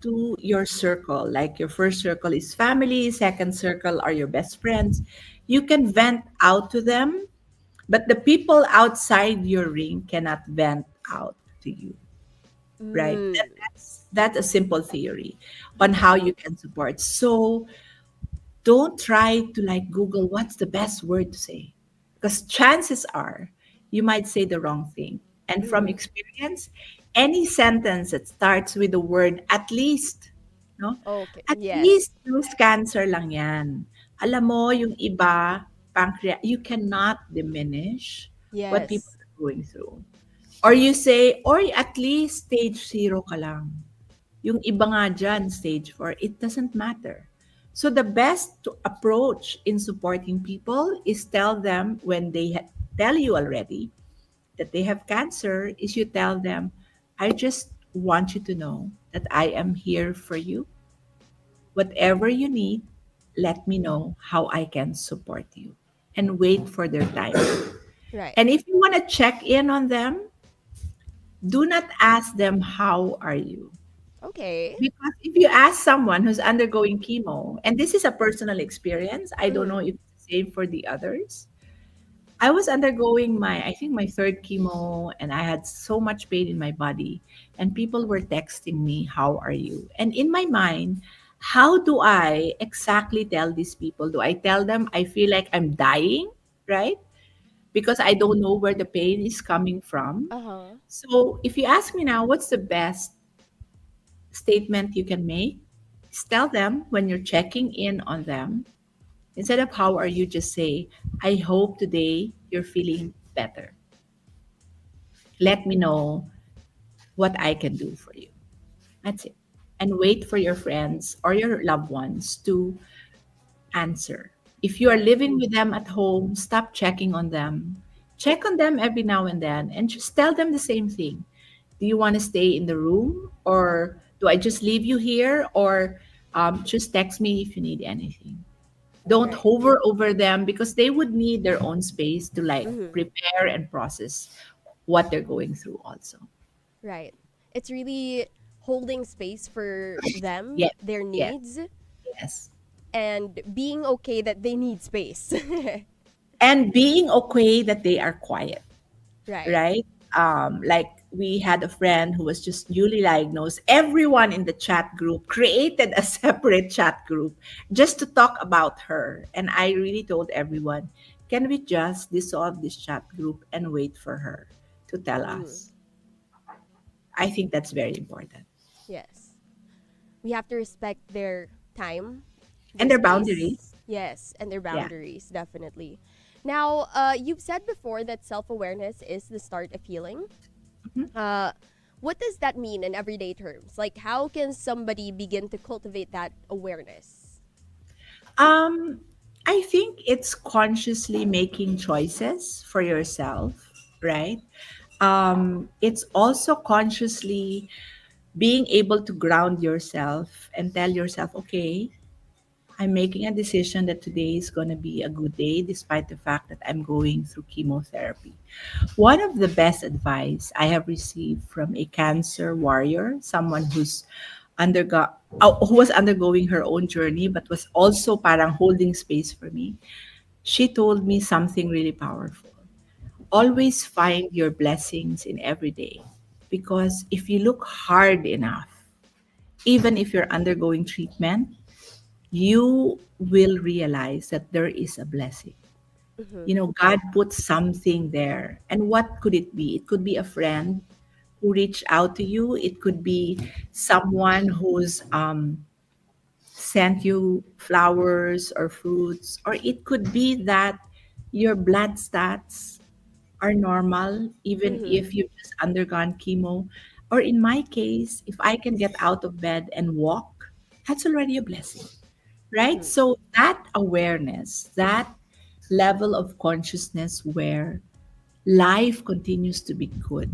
to your circle. Like, your first circle is family, second circle are your best friends. You can vent out to them, but the people outside your ring cannot vent out to you, right? Mm. That's a simple theory on how you can support. So don't try to, like, Google what's the best word to say, because chances are you might say the wrong thing. And from Mm-hmm. experience, any sentence that starts with the word at least, no? Okay. At Yes. least those cancer lang yan. Alam mo, yung iba, pancreas, you cannot diminish what people Yes. are going through. Or you say, or at least stage 0 ka lang. Yung iba nga dyan, stage 4, it doesn't matter. So the best approach in supporting people is tell them, when they tell you already that they have cancer, is you tell them, I just want you to know that I am here for you. Whatever you need, let me know how I can support you. And wait for their time. Right. And if you want to check in on them, do not ask them, how are you? Okay. Because if you ask someone who's undergoing chemo, and this is a personal experience, I don't know Mm. if it's the same for the others, I was undergoing I think my third chemo, and I had so much pain in my body. And people were texting me, "How are you?" And in my mind, how do I exactly tell these people? Do I tell them I feel like I'm dying, right? Because I don't know where the pain is coming from. Uh-huh. So if you ask me now, what's the best statement you can make? Just tell them when you're checking in on them, instead of "How are you?" just say, "I hope today you're feeling better. Let me know what I can do for you." That's it. And wait for your friends or your loved ones to answer. If you are living with them at home, stop checking on them. Check on them every now and then and just tell them the same thing. Do you want to stay in the room, or do I just leave you here, or just text me if you need anything? Don't Right. hover over them, because they would need their own space to like Mm-hmm. prepare and process what they're going through also. Right. It's really holding space for them, Yes, their yes, needs, yes. and being okay that they need space. And being okay that they are quiet, Right. right? Like we had a friend who was just newly diagnosed. Everyone in the chat group created a separate chat group just to talk about her. And I really told everyone, can we just dissolve this chat group and wait for her to tell Mm, us? I think that's very important. yes. We have to respect their time, And their their boundaries. space. Yes, and their Yeah. boundaries, definitely. Now, you've said before that self-awareness is the start of healing. Mhm. What does that mean in everyday terms? Like, how can somebody begin to cultivate that awareness? Um, I think it's consciously making choices for yourself, right? It's also consciously being able to ground yourself and tell yourself, okay, I'm making a decision that today is going to be a good day, despite the fact that I'm going through chemotherapy. One of the best advice I have received from a cancer warrior, someone who was undergoing her own journey, but was also parang holding space for me. She told me something really powerful. Always find your blessings in every day, because if you look hard enough, even if you're undergoing treatment, you will realize that there is a blessing. Mm-hmm. You know, God put something there. And what could it be? It could be a friend who reached out to you. It could be someone who's sent you flowers or fruits, or it could be that your blood stats are normal, even Mm-hmm. if you've just undergone chemo. Or in my case, if I can get out of bed and walk, that's already a blessing, right? Mm-hmm. So that awareness, that level of consciousness where life continues to be good,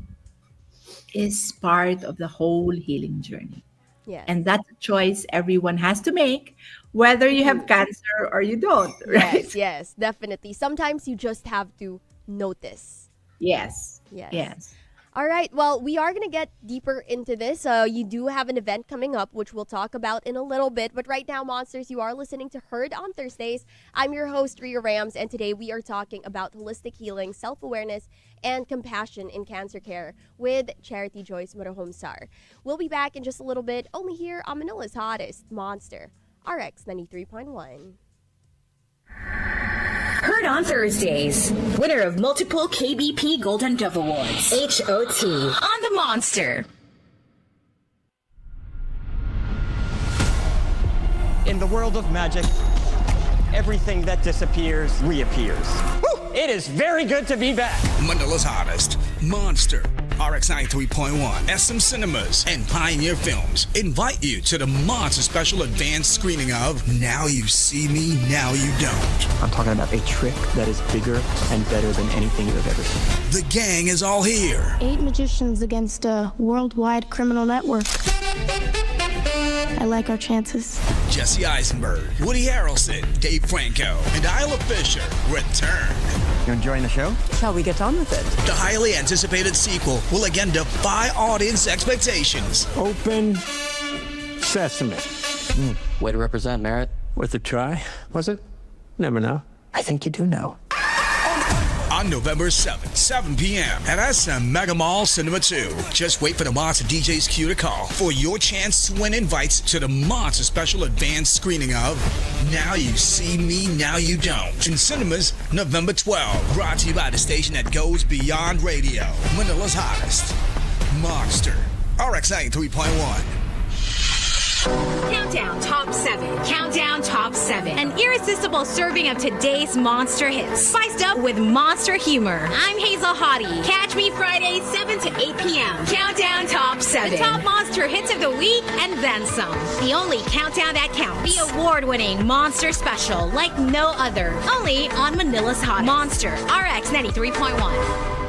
is part of the whole healing journey. Yes. And that's a choice everyone has to make, whether you have Mm-hmm. cancer or you don't, Yes, right? yes, definitely. Sometimes you just have to notice. Yes, Yes. yes. All right. Well, we are going to get deeper into this. You do have an event coming up, which we'll talk about in a little bit. But right now, Monsters, you are listening to Heard on Thursdays. I'm your host, Ria Rams, and today we are talking about holistic healing, self-awareness, and compassion in cancer care with Charity Joyce Marohombsar. We'll be back in just a little bit, only here on Manila's hottest, Monster RX93.1. Heard on Thursdays. Winner of multiple KBP Golden Dove Awards. HOT. On the Monster. In the world of magic, everything that disappears reappears. Woo! It is very good to be back. Manila's hottest, Monster RX93.1, SM Cinemas, and Pioneer Films invite you to the Monster special advanced screening of Now You See Me, Now You Don't. I'm talking about a trick that is bigger and better than anything you have ever seen. The gang is all here. 8 magicians against a worldwide criminal network. I like our chances. Jesse Eisenberg, Woody Harrelson, Dave Franco, and Isla Fisher return. You enjoying the show? Shall we get on with it? The highly anticipated sequel will again defy audience expectations. Open sesame. Way to represent, Merritt. Worth a try, was it? Never know. I think you do know. On on November 7th, 7 p.m. at SM Mega Mall Cinema 2. Just wait for the Monster DJ's cue to call for your chance to win invites to the Monster special advanced screening of Now You See Me, Now You Don't in cinemas November 12. Brought to you by the station that goes beyond radio. Manila's hottest. Monster RX93.1. Countdown Top 7. Countdown Top 7. An irresistible serving of today's Monster hits. Spiced up with Monster humor. I'm Hazel Hottie. Catch me Friday, 7 to 8 p.m. Countdown Top 7. The top Monster hits of the week and then some. The only countdown that counts. The award-winning Monster special like no other. Only on Manila's Hot. Monster RX 93.1.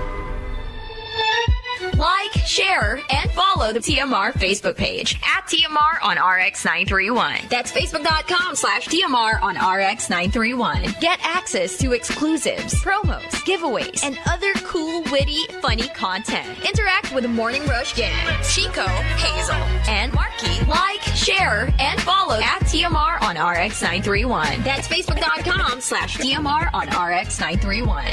Like, share, and follow the TMR Facebook page at TMR on RX931. That's Facebook.com/TMR on RX931. Get access to exclusives, promos, giveaways, and other cool, witty, funny content. Interact with the Morning Rush Gang, Chico, Hazel, and Marky. Like, share, and follow at TMR on RX931. That's Facebook.com/TMR on RX931.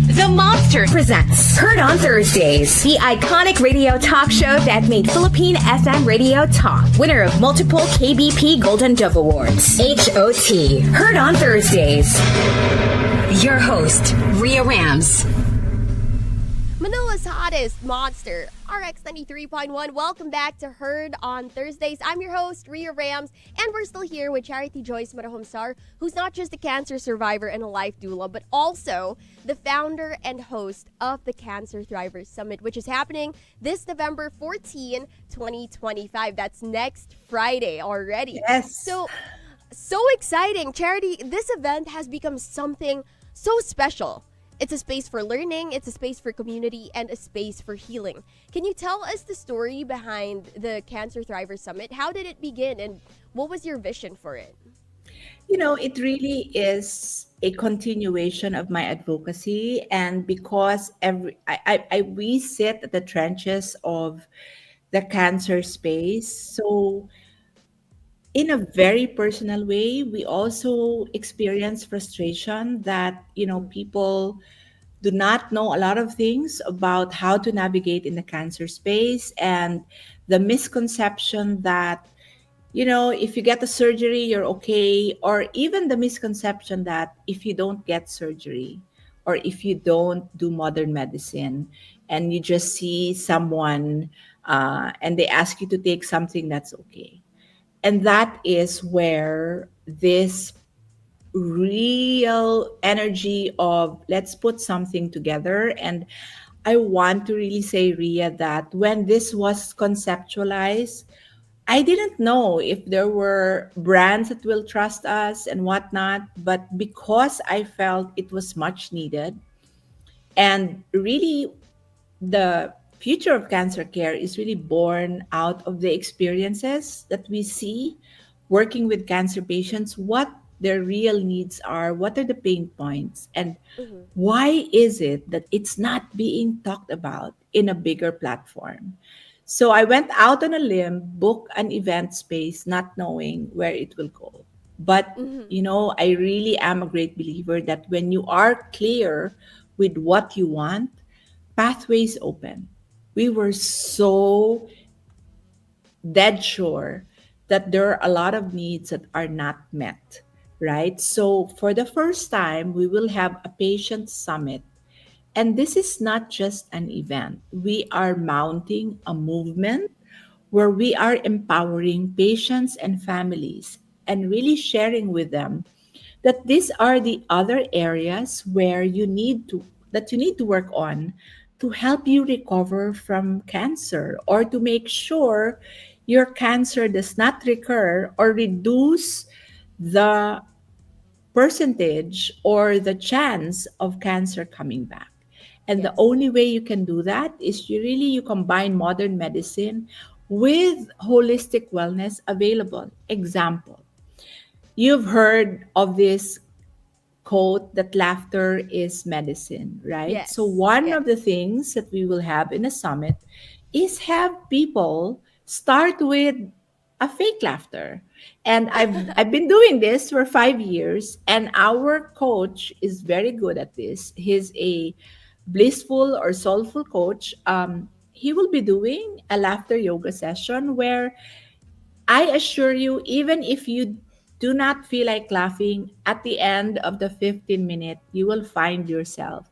The Monster presents Heard on Thursdays, the iconic radio talk show that made Philippine FM radio talk. Winner of multiple KBP Golden Dove Awards. HOT. Heard on Thursdays. Your host, Rhea Rams. Manila's hottest Monster RX 93.1. Welcome back to Heard on Thursdays. I'm your host, Rhea Rams, and we're still here with Charity Joyce Marohombsar, who's not just a cancer survivor and a life doula, but also the founder and host of the Cancer Thrivers Summit, which is happening this November 14, 2025. That's next Friday already. Yes. So exciting. Charity, this event has become something so special. It's a space for learning, it's a space for community, and a space for healing. Can you tell us the story behind the Cancer Thrivers Summit? How did it begin, and what was your vision for it? You know, it really is a continuation of my advocacy, and because we sit at the trenches of the cancer space, so in a very personal way, we also experience frustration that, people do not know a lot of things about how to navigate in the cancer space, and the misconception that, if you get the surgery, you're okay, or even the misconception that if you don't get surgery or if you don't do modern medicine and you just see someone and they ask you to take something, that's okay. And that is where this real energy of let's put something together. And I want to really say, Rhea, that when this was conceptualized, I didn't know if there were brands that will trust us and whatnot, but because I felt it was much needed, and really the future of cancer care is really born out of the experiences that we see working with cancer patients, what their real needs are, what are the pain points, and why is it that it's not being talked about in a bigger platform. So I went out on a limb, booked an event space, not knowing where it will go. But, I really am a great believer that when you are clear with what you want, pathways open. We were so dead sure that there are a lot of needs that are not met, right? So for the first time, we will have a patient summit. And this is not just an event. We are mounting a movement where we are empowering patients and families and really sharing with them that these are the other areas where you need to work on to help you recover from cancer, or to make sure your cancer does not recur or reduce the percentage or the chance of cancer coming back. And the only way you can do that is you combine modern medicine with holistic wellness available. Example, you've heard of this quote that laughter is medicine, right? Yes. So one of the things that we will have in a summit is have people start with a fake laughter. And I've been doing this for 5 years, and our coach is very good at this. He's a blissful or soulful coach. He will be doing a laughter yoga session where I assure you, even if you do not feel like laughing, at the end of the 15 minute, you will find yourself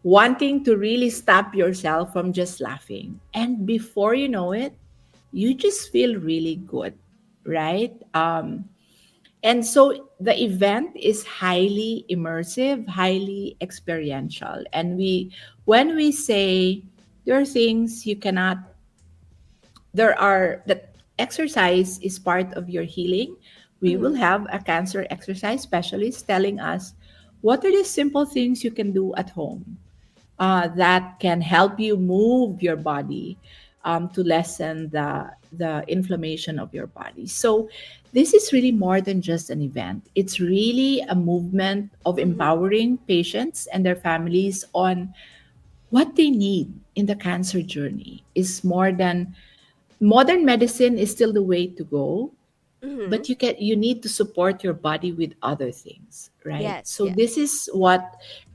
wanting to really stop yourself from just laughing. And before you know it, you just feel really good, right? And so the event is highly immersive, highly experiential. And when we say there are things you cannot, there are that exercise is part of your healing, we will Mhm. have a cancer exercise specialist telling us what are the simple things you can do at home that can help you move your body to lessen the inflammation of your body. So this is really more than just an event. It's really a movement of Mhm. empowering patients and their families on what they need in the cancer journey. Is more than modern medicine is still the way to go, Mhm. but you need to support your body with other things, right? Yes, So yes. this is what,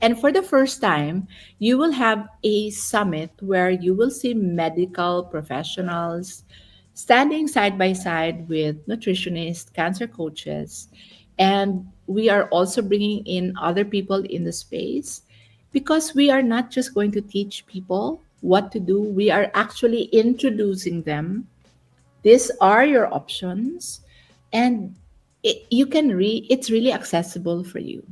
and for the first time you will have a summit where you will see medical professionals standing side by side with nutritionists, cancer coaches, and we are also bringing in other people in the space, because we are not just going to teach people what to do, we are actually introducing them. These are your options, and it's really accessible for you.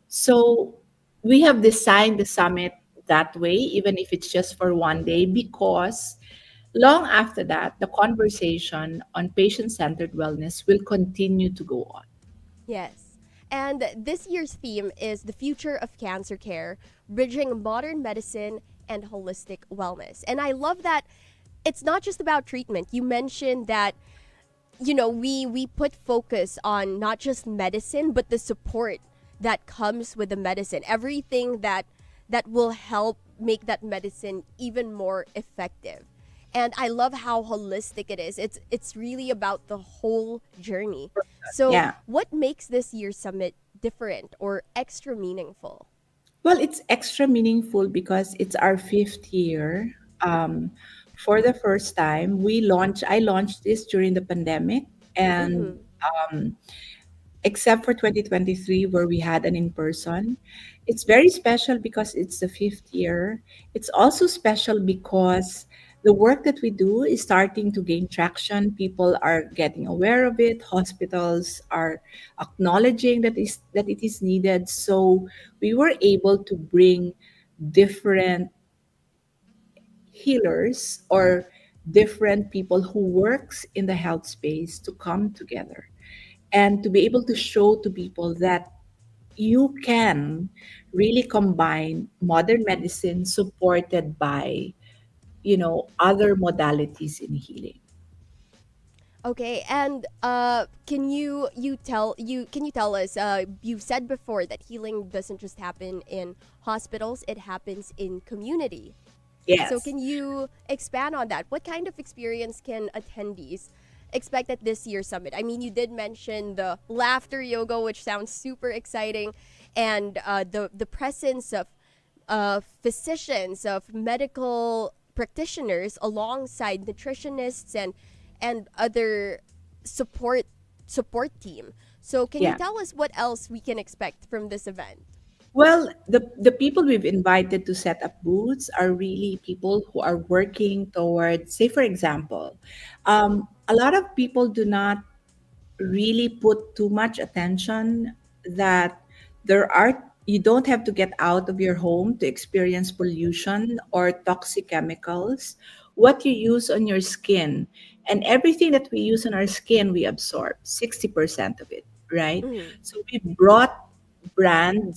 So we have designed the summit that way, even if it's just for one day, because long after that, the conversation on patient-centered wellness will continue to go on. Yes. And this year's theme is the future of cancer care, bridging modern medicine and holistic wellness. And I love that it's not just about treatment. You mentioned that we put focus on not just medicine but the support that comes with the medicine. Everything that will help make that medicine even more effective. And I love how holistic it is. It's really about the whole journey. So, Yeah. what makes this year's summit different or extra meaningful? Well, it's extra meaningful because it's our fifth year. For the first time, I launched this during the pandemic, and Mhm. um, except for 2023 where we had an in-person, it's very special because it's the fifth year. It's also special because the work that we do is starting to gain traction. People are getting aware of it. Hospitals are acknowledging that it is needed. So we were able to bring different healers or different people who works in the health space to come together and to be able to show to people that you can really combine modern medicine supported by other modalities in healing. Okay, and can you tell us, you've said before that healing doesn't just happen in hospitals, it happens in community. So Yes. can you expand on that? What kind of experience can attendees expect at this year's summit? I mean, you did mention the laughter yoga, which sounds super exciting, and the presence of physicians, of medical practitioners, alongside nutritionists and other support support team. So can you Yeah. tell us what else we can expect from this event? Well, the people we've invited to set up booths are really people who are working towards, say, for example, a lot of people do not really put too much attention that you don't have to get out of your home to experience pollution or toxic chemicals. What you use on your skin, and everything that we use on our skin, we absorb 60% of it, right? Mm. So we brought brand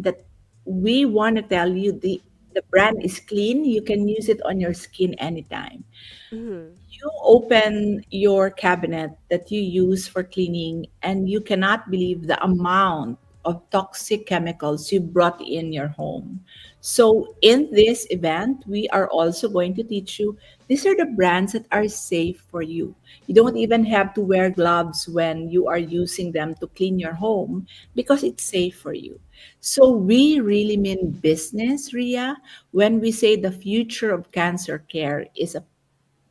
that we want to tell you the brand is clean. You can use it on your skin anytime. Mm. You open your cabinet that you use for cleaning, and you cannot believe the amount. of toxic chemicals you brought in your home. So, in this event, we are also going to teach you these are the brands that are safe for you. You don't even have to wear gloves when you are using them to clean your home because it's safe for you. So, we really mean business, Ria, when we say the future of cancer care is a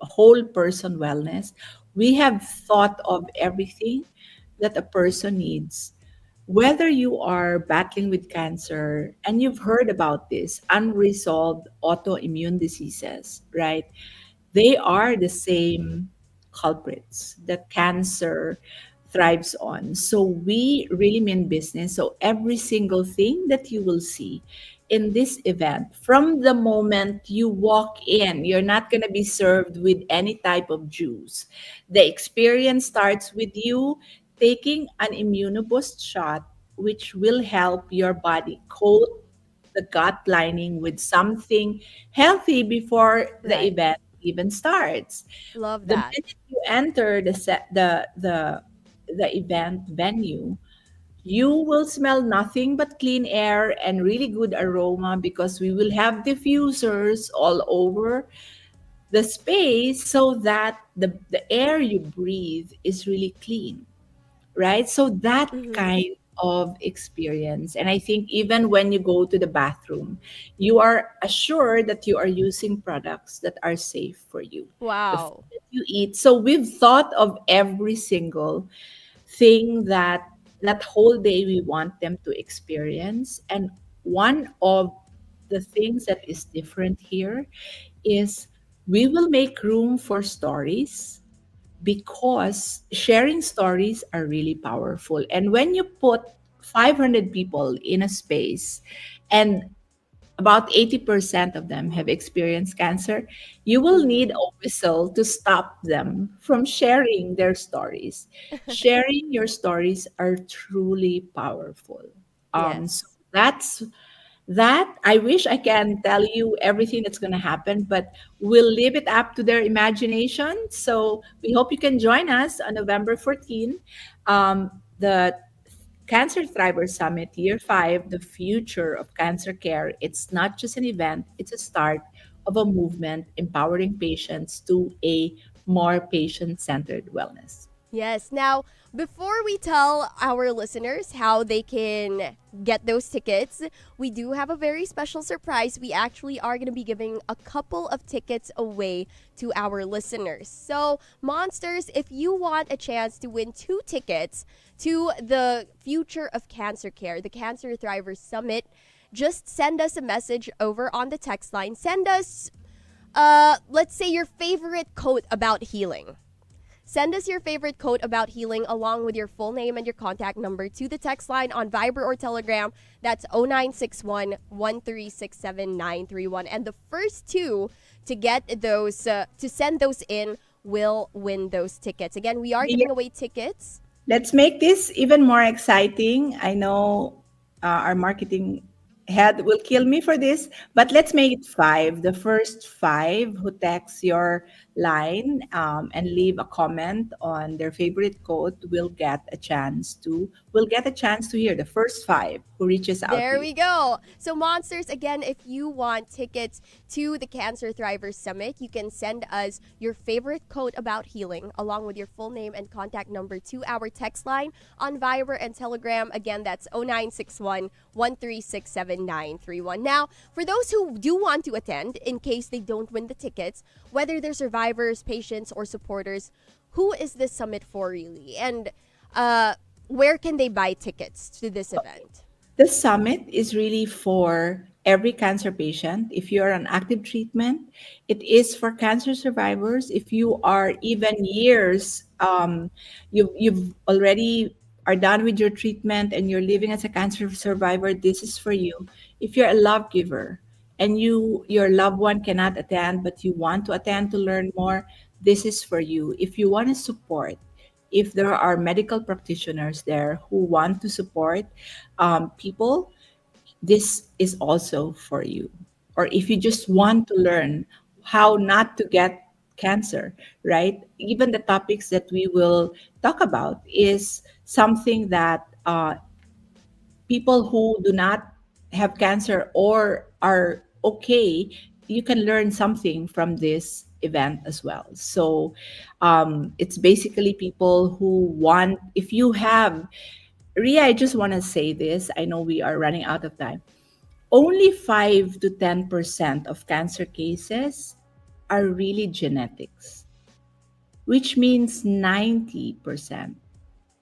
whole person wellness. We have thought of everything that a person needs. Whether you are battling with cancer and you've heard about this unresolved autoimmune diseases, right? They are the same culprits that cancer thrives on. So we really mean business. So every single thing that you will see in this event, from the moment you walk in, you're not going to be served with any type of juice. The experience starts with you taking an immunoboost shot, which will help your body coat the gut lining with something healthy before the Right. event even starts. Love The that. minute you enter the event venue, you will smell nothing but clean air and really good aroma because we will have diffusers all over the space so that the air you breathe is really clean, right? So that Mm-hmm. kind of experience. And I think even when you go to the bathroom, you are assured that you are using products that are safe for you. The food Wow. that you eat. So we've thought of every single thing that whole day we want them to experience. And one of the things that is different here is we will make room for stories because sharing stories are really powerful. And when you put 500 people in a space and about 80% of them have experienced cancer, you will need Mm-hmm. a whistle to stop them from sharing their stories. Sharing your stories are truly powerful. So Yes. that's that. I wish I can tell you everything that's going to happen, but we'll leave it up to their imagination. So we hope you can join us on November 14, the Cancer Thriver Summit, Year 5, the future of cancer care. It's not just an event, it's a start of a movement empowering patients to a more patient centered wellness. Yes. Now, before we tell our listeners how they can get those tickets, we do have a very special surprise. We actually are going to be giving a couple of tickets away to our listeners. So, Monsters, if you want a chance to win 2 tickets to the Future of Cancer Care, the Cancer Thrivers Summit, just send us a message over on the text line. Send us, let's say, your favorite quote about healing. Send us your favorite quote about healing along with your full name and your contact number to the text line on Viber or Telegram. That's 0961 And the first 2 to get those, to send those in, will win those tickets. Again, we are giving away tickets. Let's make this even more exciting. I know our marketing head will kill me for this, but let's make it 5. The first 5 who text your line and leave a comment on their favorite quote will get a chance to hear the first 5 who reaches out to There you. we go. So, Monsters, again, if you want tickets to the Cancer Thrivers Summit, you can send us your favorite quote about healing along with your full name and contact number to our text line on Viber and Telegram. Again, that's 0961 Now, for those who do want to attend, in case they don't win the tickets, whether they're survivors, patients, or supporters, who is this summit for really? And where can they buy tickets to this event? The summit is really for every cancer patient. If you're on active treatment, it is for cancer survivors. If you are even years, you've already are done with your treatment and you're living as a cancer survivor, this is for you. If you're a love giver and your loved one cannot attend, but you want to attend to learn more, this is for you. If you want to support, if there are medical practitioners there who want to support people, this is also for you. Or if you just want to learn how not to get cancer, right? Even the topics that we will talk about is something that people who do not have cancer or are okay, you can learn something from this event as well. So it's basically people who want, if you have, Ria, I just want to say this. I know we are running out of time. Only 5 to 10% of cancer cases are really genetics, which means 90%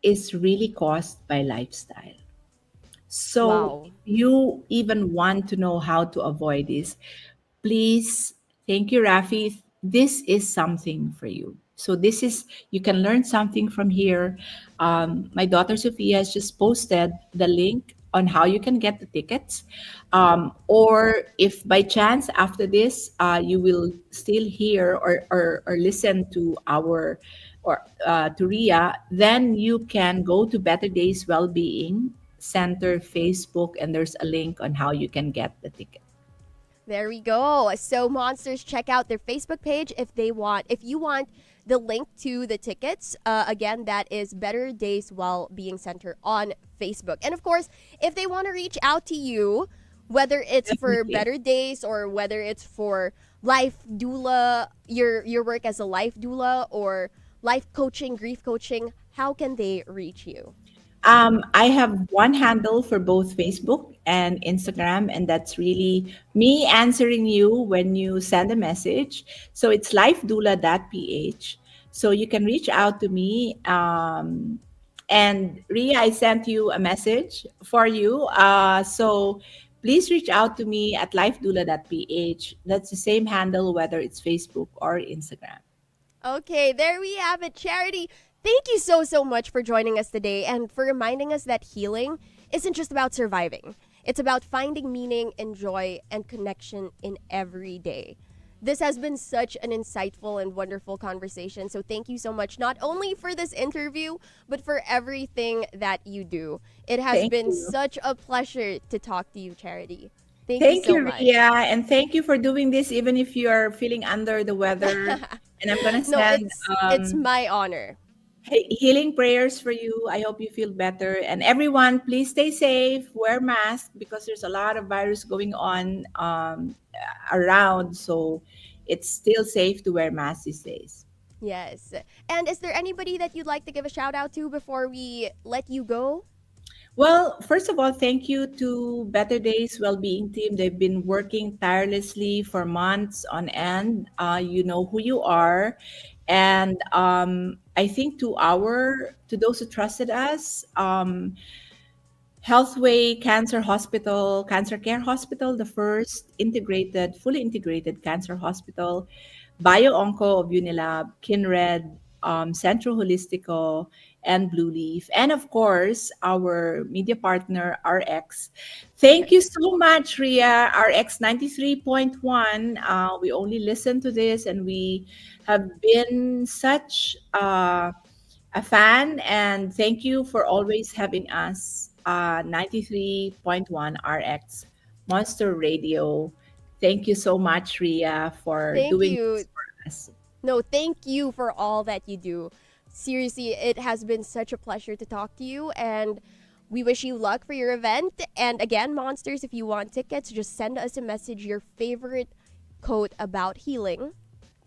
is really caused by lifestyle. So Wow. if you even want to know how to avoid this, please, thank you, Rafi. This is something for you. So this is, you can learn something from here. My daughter Sophia has just posted the link on how you can get the tickets. Or if by chance after this, you will still hear or listen to our, or to Ria, then you can go to Better Days Wellbeing Center Facebook, and there's a link on how you can get the ticket. There we go. So Monsters, check out their Facebook page if you want the link to the tickets. Again, that is Better Days Wellbeing Center on Facebook. And of course, if they want to reach out to you, whether it's for Better Days or whether it's for life doula, your work as a life doula, or life coaching, grief coaching, how can they reach you? I have one handle for both Facebook and Instagram, and that's really me answering you when you send a message. So it's lifedoula.ph. So you can reach out to me. And Ria, I sent you a message for you. So please reach out to me at lifedoula.ph. That's the same handle, whether it's Facebook or Instagram. Okay, there we have it, Charity. Thank you so much for joining us today and for reminding us that healing isn't just about surviving. It's about finding meaning and joy and connection in every day. This has been such an insightful and wonderful conversation. So thank you so much, not only for this interview, but for everything that you do. It has been such a pleasure to talk to you, Charity. Thank you so much. Ria, and thank you for doing this, even if you are feeling under the weather. And I'm gonna send it's my honor. Healing prayers for you. I hope you feel better. And everyone, please stay safe, wear masks, because there's a lot of virus going on around. So it's still safe to wear masks these days. Yes. And is there anybody that you'd like to give a shout out to before we let you go? Well, first of all, thank you to Better Days Wellbeing team. They've been working tirelessly for months on end. You know who you are. And I think to those who trusted us, Healthway Cancer Hospital, Cancer Care Hospital, the first fully integrated cancer hospital, BioOnco of Unilab, Kinred, Centro Holistico, and Blue Leaf, and of course, our media partner, RX. Thank you so much, Ria, RX93.1. We only listen to this, and we have been such a fan, and thank you for always having us. 93.1 RX Monster Radio. Thank you so much, Ria, for doing this for us. No, thank you for all that you do. Seriously, it has been such a pleasure to talk to you, and we wish you luck for your event. And again, Monsters, if you want tickets, just send us a message, your favorite quote about healing,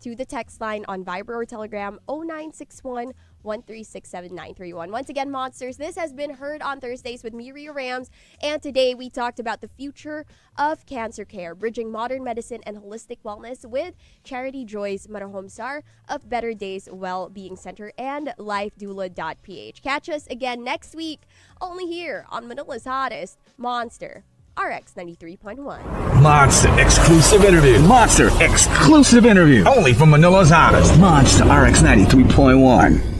to the text line on Viber or Telegram 0961-1367931. Once again, Monsters, this has been Heard on Thursdays with me, Ria Rams, and today we talked about the future of cancer care, bridging modern medicine and holistic wellness with Charity Joyce Marohombsar of Better Days Wellbeing Center and lifedoula.ph. Catch us again next week, only here on Manila's hottest, Monster RX93.1. Monster exclusive interview. Monster exclusive interview. Only from Manila's hottest. Monster RX93.1.